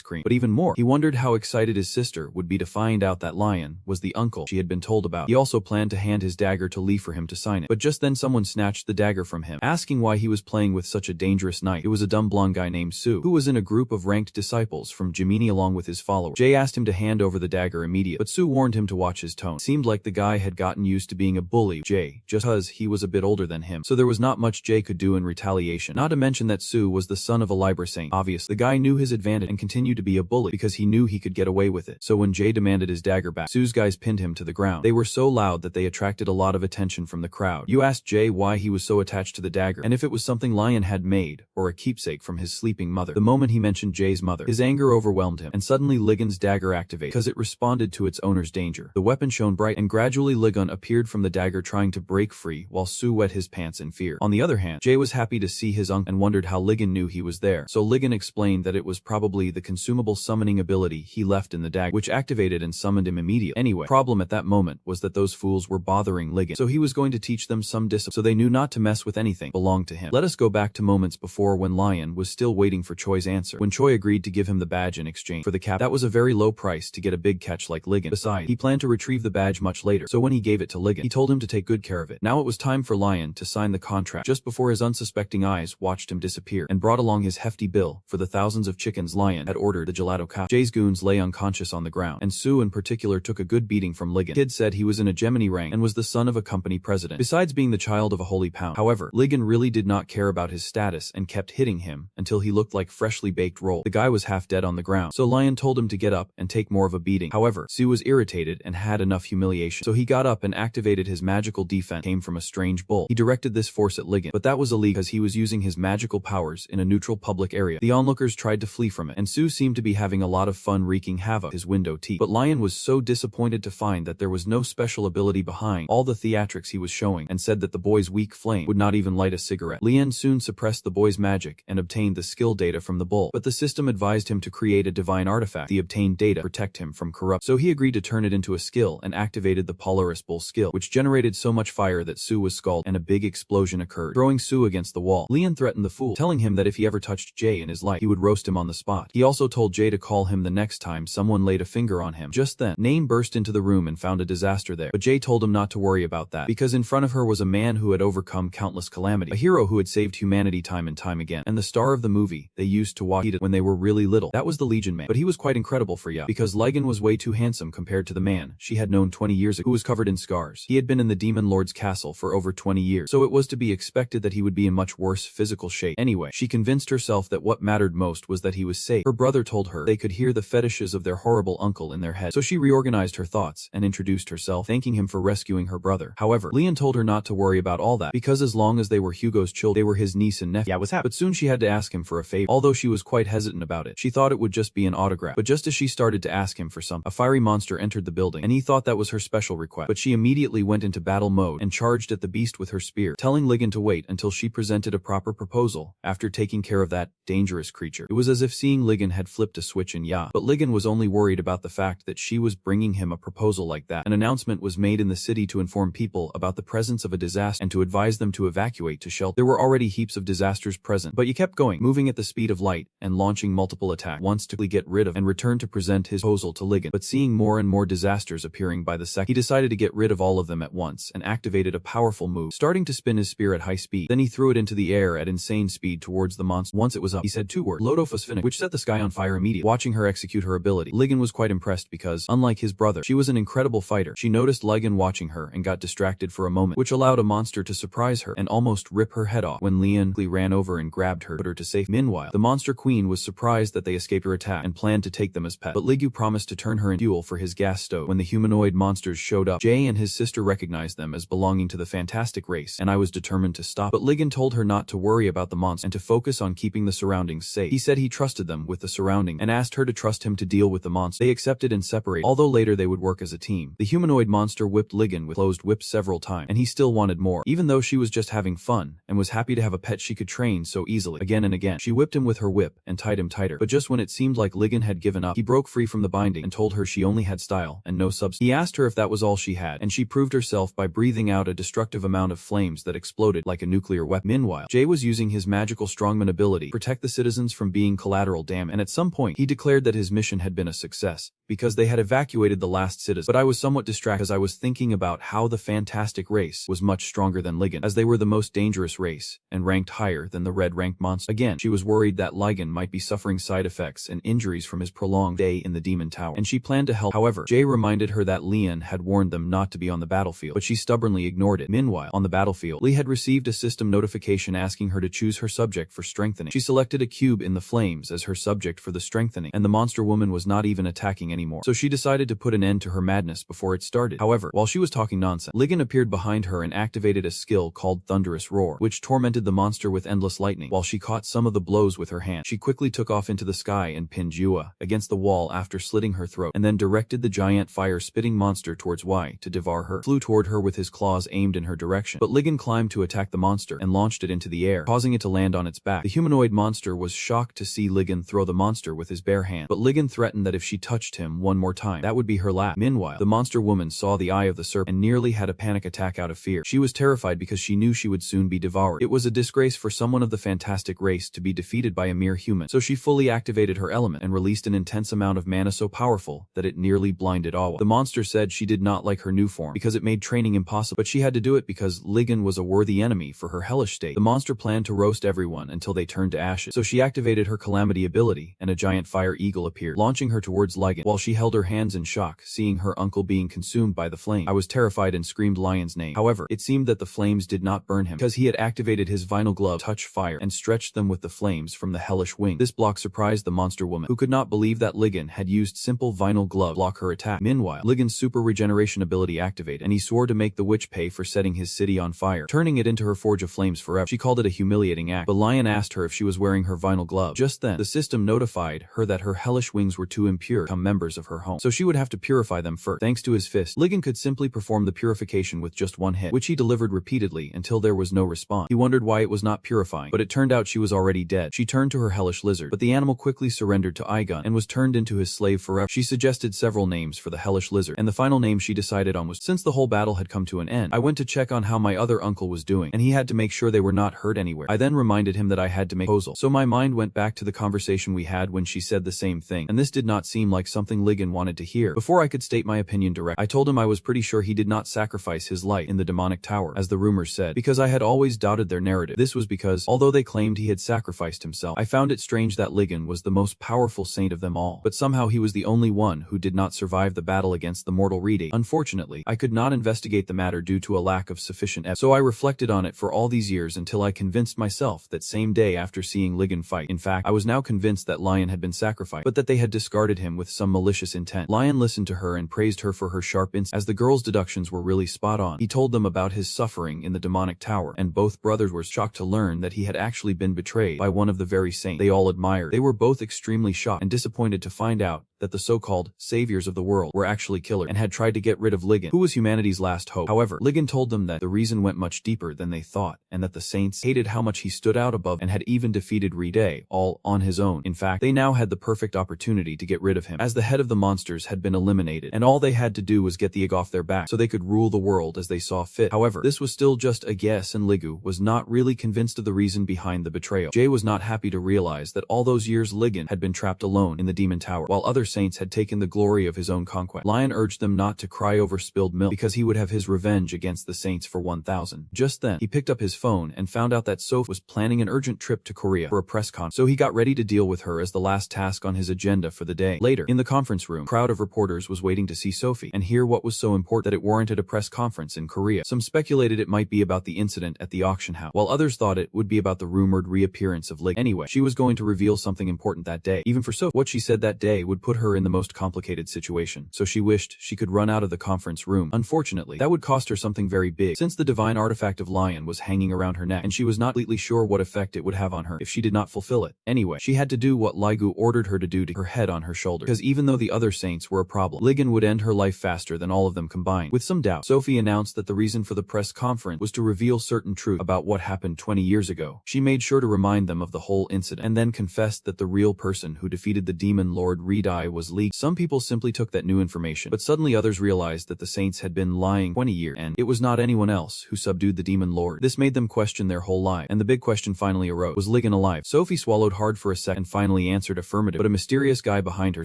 cream, but even more, he wondered how excited his sister would be to find out that Lion was the uncle she had been told about. He also planned to hand his dagger to Lee for him to sign it, but just then someone snatched the dagger from him, asking why he was playing with such a dangerous knight. It was a dumb blonde guy named Su, who was in a group of ranked disciples from Gemini along with his followers. Jay asked him to hand over the dagger immediately, but Su warned him to watch his tone. It seemed like the guy had gotten used to being a bully Jay, just because he was a bit older than him, so there was not much Jay could do in retaliation. Not to mention that Su was the son of a Libra saint. Obviously, the guy knew his advantage and continued to be a bully because he knew he could get away with it. So when Jay demanded his dagger back, Su's guys pinned him to the ground. They were so loud that they attracted a lot of attention from the crowd. You asked Jay why he was so attached to the dagger, and if it was something Lion had made, or a keepsake from his sleeping mother. The moment he mentioned Jay's mother, his anger overwhelmed him, and suddenly Ligon's dagger activated because it responded to its owner's danger. The weapon shone bright, and gradually Ligon appeared from the dagger trying to break free, while Su wet his pants in fear. On the other hand, Jay was happy to see his uncle and wondered how Ligon knew he was there. So Ligon explained that it was probably the consumable summoning ability he left in the dagger, which activated and summoned him immediately. Anyway, problem at that moment was that those fools were bothering Ligon, so he was going to teach them some discipline so they knew not to mess with anything belonged to him. Let us go back to moments before when Lion was still waiting for Choi's answer. When Choi agreed to give him the badge in exchange for the cap, that was a very low price to get a big catch like Ligon. Besides, he planned to retrieve the badge much later, so when he gave it to Ligon, he told him to take good care of it. Now it was time for Lion to sign the contract just before his unsuspecting eyes watched him disappear and brought along his hefty bill for the thousands of chickens Lion had ordered the gelato cup. Jay's goons lay unconscious on the ground, and Su in particular took a good beating from Ligon. Kid said he was in a Gemini rank and was the son of a company president, besides being the child of a holy pound. However, Ligon really did not care about his status and kept hitting him until he looked like freshly baked roll. The guy was half dead on the ground, so Lion told him to get up and take more of a beating. However, Su was irritated and had enough humiliation, so he got up and activated his magical defense came from a strange bull. He directed this force at Ligon, but that was illegal because he was using his magical powers in a neutral public area. The onlookers tried to flee from it, and Su seemed to be having a lot of fun wreaking havoc his window teeth. But Lion was so disappointed to find that there was no special ability behind all the theatrics he was showing, and said that the boy's weak flame would not even light a cigarette. Lian soon suppressed the boy's magic and obtained the skill data from the bull, but the system advised him to create a divine artifact. The obtained data protect him from corrupt, so he agreed to turn it into a skill and activated the Polaris Bull skill, which generated so much fire that Su was scalded and a big explosion occurred, throwing Su against the wall. Lian threatened the fool, telling him that if he ever touched Jay in his life, he would roast him on the spot. He also told Jay to call him the next time someone laid a finger on him. Just then, Nain burst into the room and found a disaster there, but Jay told him not to worry about that, because in front of her was a man who had overcome countless calamities, a hero who had saved humanity time and time again, and the star of the movie they used to watch when they were really little. That was the Legion Man, but he was quite incredible for Ya, because Ligon was way too handsome compared to the man she had known 20 years ago, who was covered in scars. He had been in the Demon Lord's castle for over 20 years, so it was to be expected that he would be in much worse physical shape. Anyway, she convinced herself that what mattered most was that he was safe. Her brother told her they could hear the fetishes of their horrible uncle in their head, so she reorganized her thoughts and introduced herself, thanking him for rescuing her brother. However, Leon told her not to worry about all that, because as long as they were Hugo's children, they were his niece and nephew. Yeah, what's happening? But soon she had to ask him for a favor, although she was quite hesitant about it. She thought it would just be an autograph, but just as she started to ask him for something, a fiery monster entered the building, and he thought that was her special request, but she immediately went into battle mode and charged at the beast with her spear, telling Ligon to wait until she presented a proper proposal after taking care of that dangerous creature. It was as if seeing Ligon had flipped a switch in Ya, but Ligon was only worried about the fact that she was bringing him a proposal like that. An announcement was made in the city to inform people about the presence of a disaster and to advise them to evacuate to shelter. There were already heaps of disasters present, but he kept going, moving at the speed of light and launching multiple attacks once to get rid of and return to present his proposal to Ligon. But seeing more and more disasters appearing by the second, he decided to get rid of all of them at once and activated a powerful move, starting to spin his spear at high speed. Then he threw it into the air at insane speed towards the monster. Once it was up, he said 2 words, Lodofosphinic, which set the sky on fire immediately. Watching her execute her ability, Ligon was quite impressed because, unlike his brother, she was an incredible fighter. She noticed Ligon watching her and got distracted for a moment, which allowed a monster to surprise her and almost rip her head off when Leon ran over and grabbed her, put her to safety. Meanwhile, the monster queen was surprised that they escaped her attack and planned to take them as pets, but Ligu promised to turn her into fuel for his gas stove. When the humanoid monsters showed up, Jay and his sister recognized them as belonging to the fantastic race, and I was determined to stop. But Ligon told her not to worry about the monster and to focus on keeping the surroundings safe. He said he trusted them with the surrounding and asked her to trust him to deal with the monster. They accepted and separated, although later they would work as a team. The humanoid monster whipped Ligon with closed whips several times, and he still wanted more, even though she was just having fun and was happy to have a pet she could train so easily. Again and again, she whipped him with her whip and tied him tighter, but just when it seemed like Ligon had given up, he broke free from the binding and told her she only had style and no substance. He asked her if that was all she had, and she proved herself by breathing out a destructive amount of flames that exploded like a nuclear weapon. Meanwhile, Jay was using his magical strongman ability to protect the citizens from being collateral damage, and at some point, he declared that his mission had been a success because they had evacuated the last citizen. But I was somewhat distracted as I was thinking about how the fantastic race was much stronger than Ligon, as they were the most dangerous race and ranked higher than the red-ranked monster. Again, she was worried that Ligon might be suffering side effects and injuries from his prolonged day in the demon tower, and she planned to help. However, Jay reminded her that Leon had warned them not to be on the battlefield, but she stubbornly ignored it. Meanwhile, on the battlefield, Lee had received a system notification asking her to choose her subject for strengthening. She selected a cube in the flames as her subject for the strengthening, and the monster woman was not even attacking anymore, so she decided to put an end to her madness before it started. However, while she was talking nonsense, Ligon appeared behind her and activated a skill called Thunderous Roar, which tormented the monster with endless lightning. While she caught some of the blows with her hand, she quickly took off into the sky and pinned Yua against the wall after slitting her throat, and then directed the giant fire-spitting monster towards Y to devour her. Flew toward her with his claws aimed in her direction, but Ligon climbed to attack the monster and launched it into the air, causing it to land on its back. The humanoid monster was shocked to see Ligon throw the monster with his bare hand, but Ligon threatened that if she touched him one more time, that would be her last. Meanwhile, the monster woman saw the eye of the serpent and nearly had a panic attack out of fear. She was terrified because she knew she would soon be devoured. It was a disgrace for someone of the fantastic race to be defeated by a mere human, so she fully activated her element and released an intense amount of mana so powerful that it nearly blinded Awa. The monster said she did not like her new form because it made training impossible, but she had to do it because Ligon was a worthy enemy for her hellish state. The monster planned to roast everyone until they turned to ashes, so she activated her calamity ability and a giant fire eagle appeared, launching her towards Ligon while she held her hands in shock, seeing her uncle being consumed by the flame. I was terrified and screamed Lion's name. However, it seemed that the flames did not burn him because he had activated his vinyl glove touch fire and stretched them with the flames from the hellish wing. This block surprised the monster woman, who could not believe that Ligon had used simple vinyl glove to block her attack. Meanwhile, Ligon's super regeneration ability activated, and he swore to make the witch pay for setting his city on fire, turning it into her forge of flames forever. She called it a humiliating act, but Lion asked her if she was wearing her vinyl glove. Just then, the system notified her that her hellish wings were too impure to become members of her home, so she would have to purify them first. Thanks to his fist, Ligon could simply perform the purification with just one hit, which he delivered repeatedly until there was no response. He wondered why it was not purifying, but it turned out she was already dead. She turned to her hellish lizard, but the animal quickly surrendered to Igun and was turned into his slave forever. She suggested several names for the hellish lizard, and the final name she decided on was, since the whole battle had come to an end, I went to check on how my other uncle was doing, and he had to make sure they were not hurt anywhere. I then reminded him that I had to make a proposal, so my mind went back to the conversation we had when she said the same thing, and this did not seem like something Ligon wanted to hear. Before I could state my opinion directly, I told him I was pretty sure he did not sacrifice his life in the demonic tower, as the rumors said, because I had always doubted their narrative. This was because, although they claimed he had sacrificed himself, I found it strange that Ligon was the most powerful saint of them all, but somehow he was the only one who did not survive the battle against the mortal Rede. Unfortunately, I could not investigate the matter due to a lack of sufficient evidence, so I reflected on it for all these years until I convinced myself that same day after seeing Ligon fight. In fact, I was now convinced that Lion had been sacrificed, but that they had discarded him with some malicious intent. Lion listened to her and praised her for her sharp insight, as the girl's deductions were really spot on. He told them about his suffering in the demonic tower, and both brothers were shocked to learn that he had actually been betrayed by one of the very saints they all admired. They were both extremely shocked and disappointed to find out that the so-called saviors of the world were actually killers and had tried to get rid of Ligon, who was humanity's last hope. However, Ligon told them that the reason went much deeper than they thought, and that the saints hated how much he stood out above and had even defeated Rede, all on his own. In fact, they now had the perfect opportunity to get rid of him, as the head of the monsters had been eliminated, and all they had to do was get the egg off their back so they could rule the world as they saw fit. However, this was still just a guess, and Ligu was not really convinced of the reason behind the betrayal. Jay was not happy to realize that all those years Ligon had been trapped alone in the demon tower, while others saints had taken the glory of his own conquest. Lion urged them not to cry over spilled milk because he would have his revenge against the saints for 1,000. Just then, he picked up his phone and found out that Sophie was planning an urgent trip to Korea for a press conference, so he got ready to deal with her as the last task on his agenda for the day. Later, in the conference room, a crowd of reporters was waiting to see Sophie and hear what was so important that it warranted a press conference in Korea. Some speculated it might be about the incident at the auction house, while others thought it would be about the rumored reappearance of Lig. Anyway, she was going to reveal something important that day. Even for Sophie, what she said that day would put her in the most complicated situation, so she wished she could run out of the conference room. Unfortunately, that would cost her something very big, since the divine artifact of Lion was hanging around her neck, and she was not completely sure what effect it would have on her if she did not fulfill it. Anyway, she had to do what Ligu ordered her to do, to her head on her shoulder, because even though the other saints were a problem, Ligan would end her life faster than all of them combined. With some doubt, Sophie announced that the reason for the press conference was to reveal certain truth about what happened 20 years ago. She made sure to remind them of the whole incident, and then confessed that the real person who defeated the demon lord Redai was Lig. Some people simply took that new information, but suddenly others realized that the saints had been lying 20 years, and it was not anyone else who subdued the demon lord. This made them question their whole life, and the big question finally arose: was Ligan alive? Sophie swallowed hard for a second and finally answered affirmative, but a mysterious guy behind her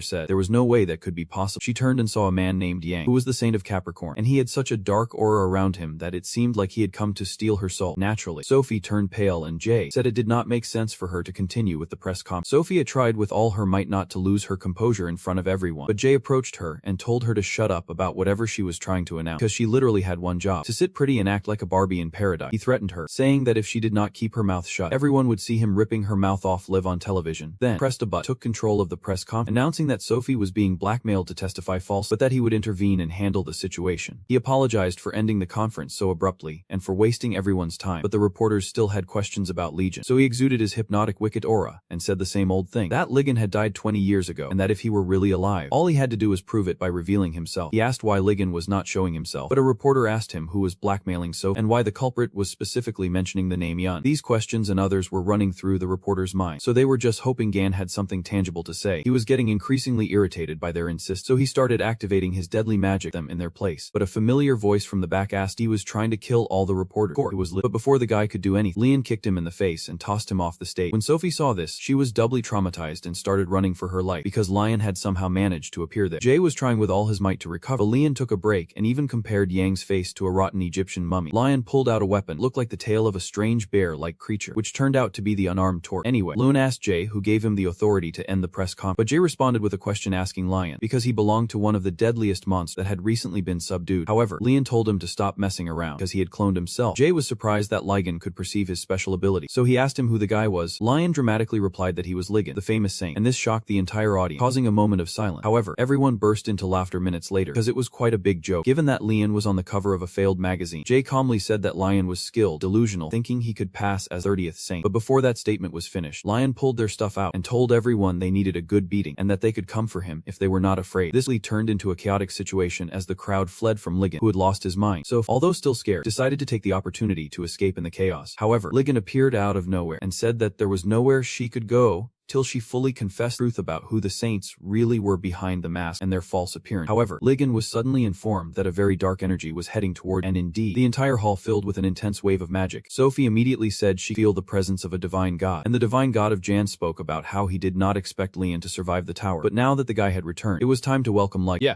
said there was no way that could be possible. She turned and saw a man named Yang, who was the saint of Capricorn, and he had such a dark aura around him that it seemed like he had come to steal her soul. Naturally, Sophie turned pale, and Jay said it did not make sense for her to continue with the press conference. Sophie had tried with all her might not to lose her composure in front of everyone, but Jay approached her and told her to shut up about whatever she was trying to announce, because she literally had one job: to sit pretty and act like a Barbie in paradise. He threatened her, saying that if she did not keep her mouth shut, everyone would see him ripping her mouth off live on television. Then pressed a button, took control of the press conference, announcing that Sophie was being blackmailed to testify false, but that he would intervene and handle the situation. He apologized for ending the conference so abruptly and for wasting everyone's time, but the reporters still had questions about Legion, so he exuded his hypnotic wicked aura and said the same old thing: that Ligan had died 20 years ago, and that if he were really alive, all he had to do was prove it by revealing himself. He asked why Ligan was not showing himself, but a reporter asked him who was blackmailing Sophie and why the culprit was specifically mentioning the name Yun. These questions and others were running through the reporter's mind, so they were just hoping Gan had something tangible to say. He was getting increasingly irritated by their insistence, so he started activating his deadly magic them in their place. But a familiar voice from the back asked he was trying to kill all the reporters. It was but before the guy could do anything, Lian kicked him in the face and tossed him off the stage. When Sophie saw this, she was doubly traumatized and started running for her life, because Lion had somehow managed to appear there. Jay was trying with all his might to recover. Lian took a break and even compared Yang's face to a rotten Egyptian mummy. Lion pulled out a weapon, looked like the tail of a strange bear-like creature, which turned out to be the unarmed torch. Anyway, Loon asked Jay who gave him the authority to end the press conference, but Jay responded with a question asking Lion because he belonged to one of the deadliest monsters that had recently been subdued. However, Lian told him to stop messing around because he had cloned himself. Jay was surprised that Ligan could perceive his special ability, so he asked him who the guy was. Lion dramatically replied that he was Ligan, the famous saint, and this shocked the entire audience, causing a moment of silence. However, everyone burst into laughter minutes later because it was quite a big joke, given that Lian was on the cover of a failed magazine. Jay calmly said that Lion was skilled, delusional, thinking he could pass as 30th saint. But before that statement was finished, Lion pulled their stuff out and told everyone they needed a good beating and that they could come for him if they were not afraid. This turned into a chaotic situation as the crowd fled from Ligan, who had lost his mind. So, although still scared, decided to take the opportunity to escape in the chaos. However, Ligan appeared out of nowhere and said that there was nowhere she could go till she fully confessed the truth about who the saints really were behind the mask and their false appearance. However, Ligan was suddenly informed that a very dark energy was heading toward, and indeed, the entire hall filled with an intense wave of magic. Sophie immediately said she felt the presence of a divine god, and the divine god of Jan spoke about how he did not expect Lian to survive the tower, but now that the guy had returned, it was time to welcome Light. Yeah,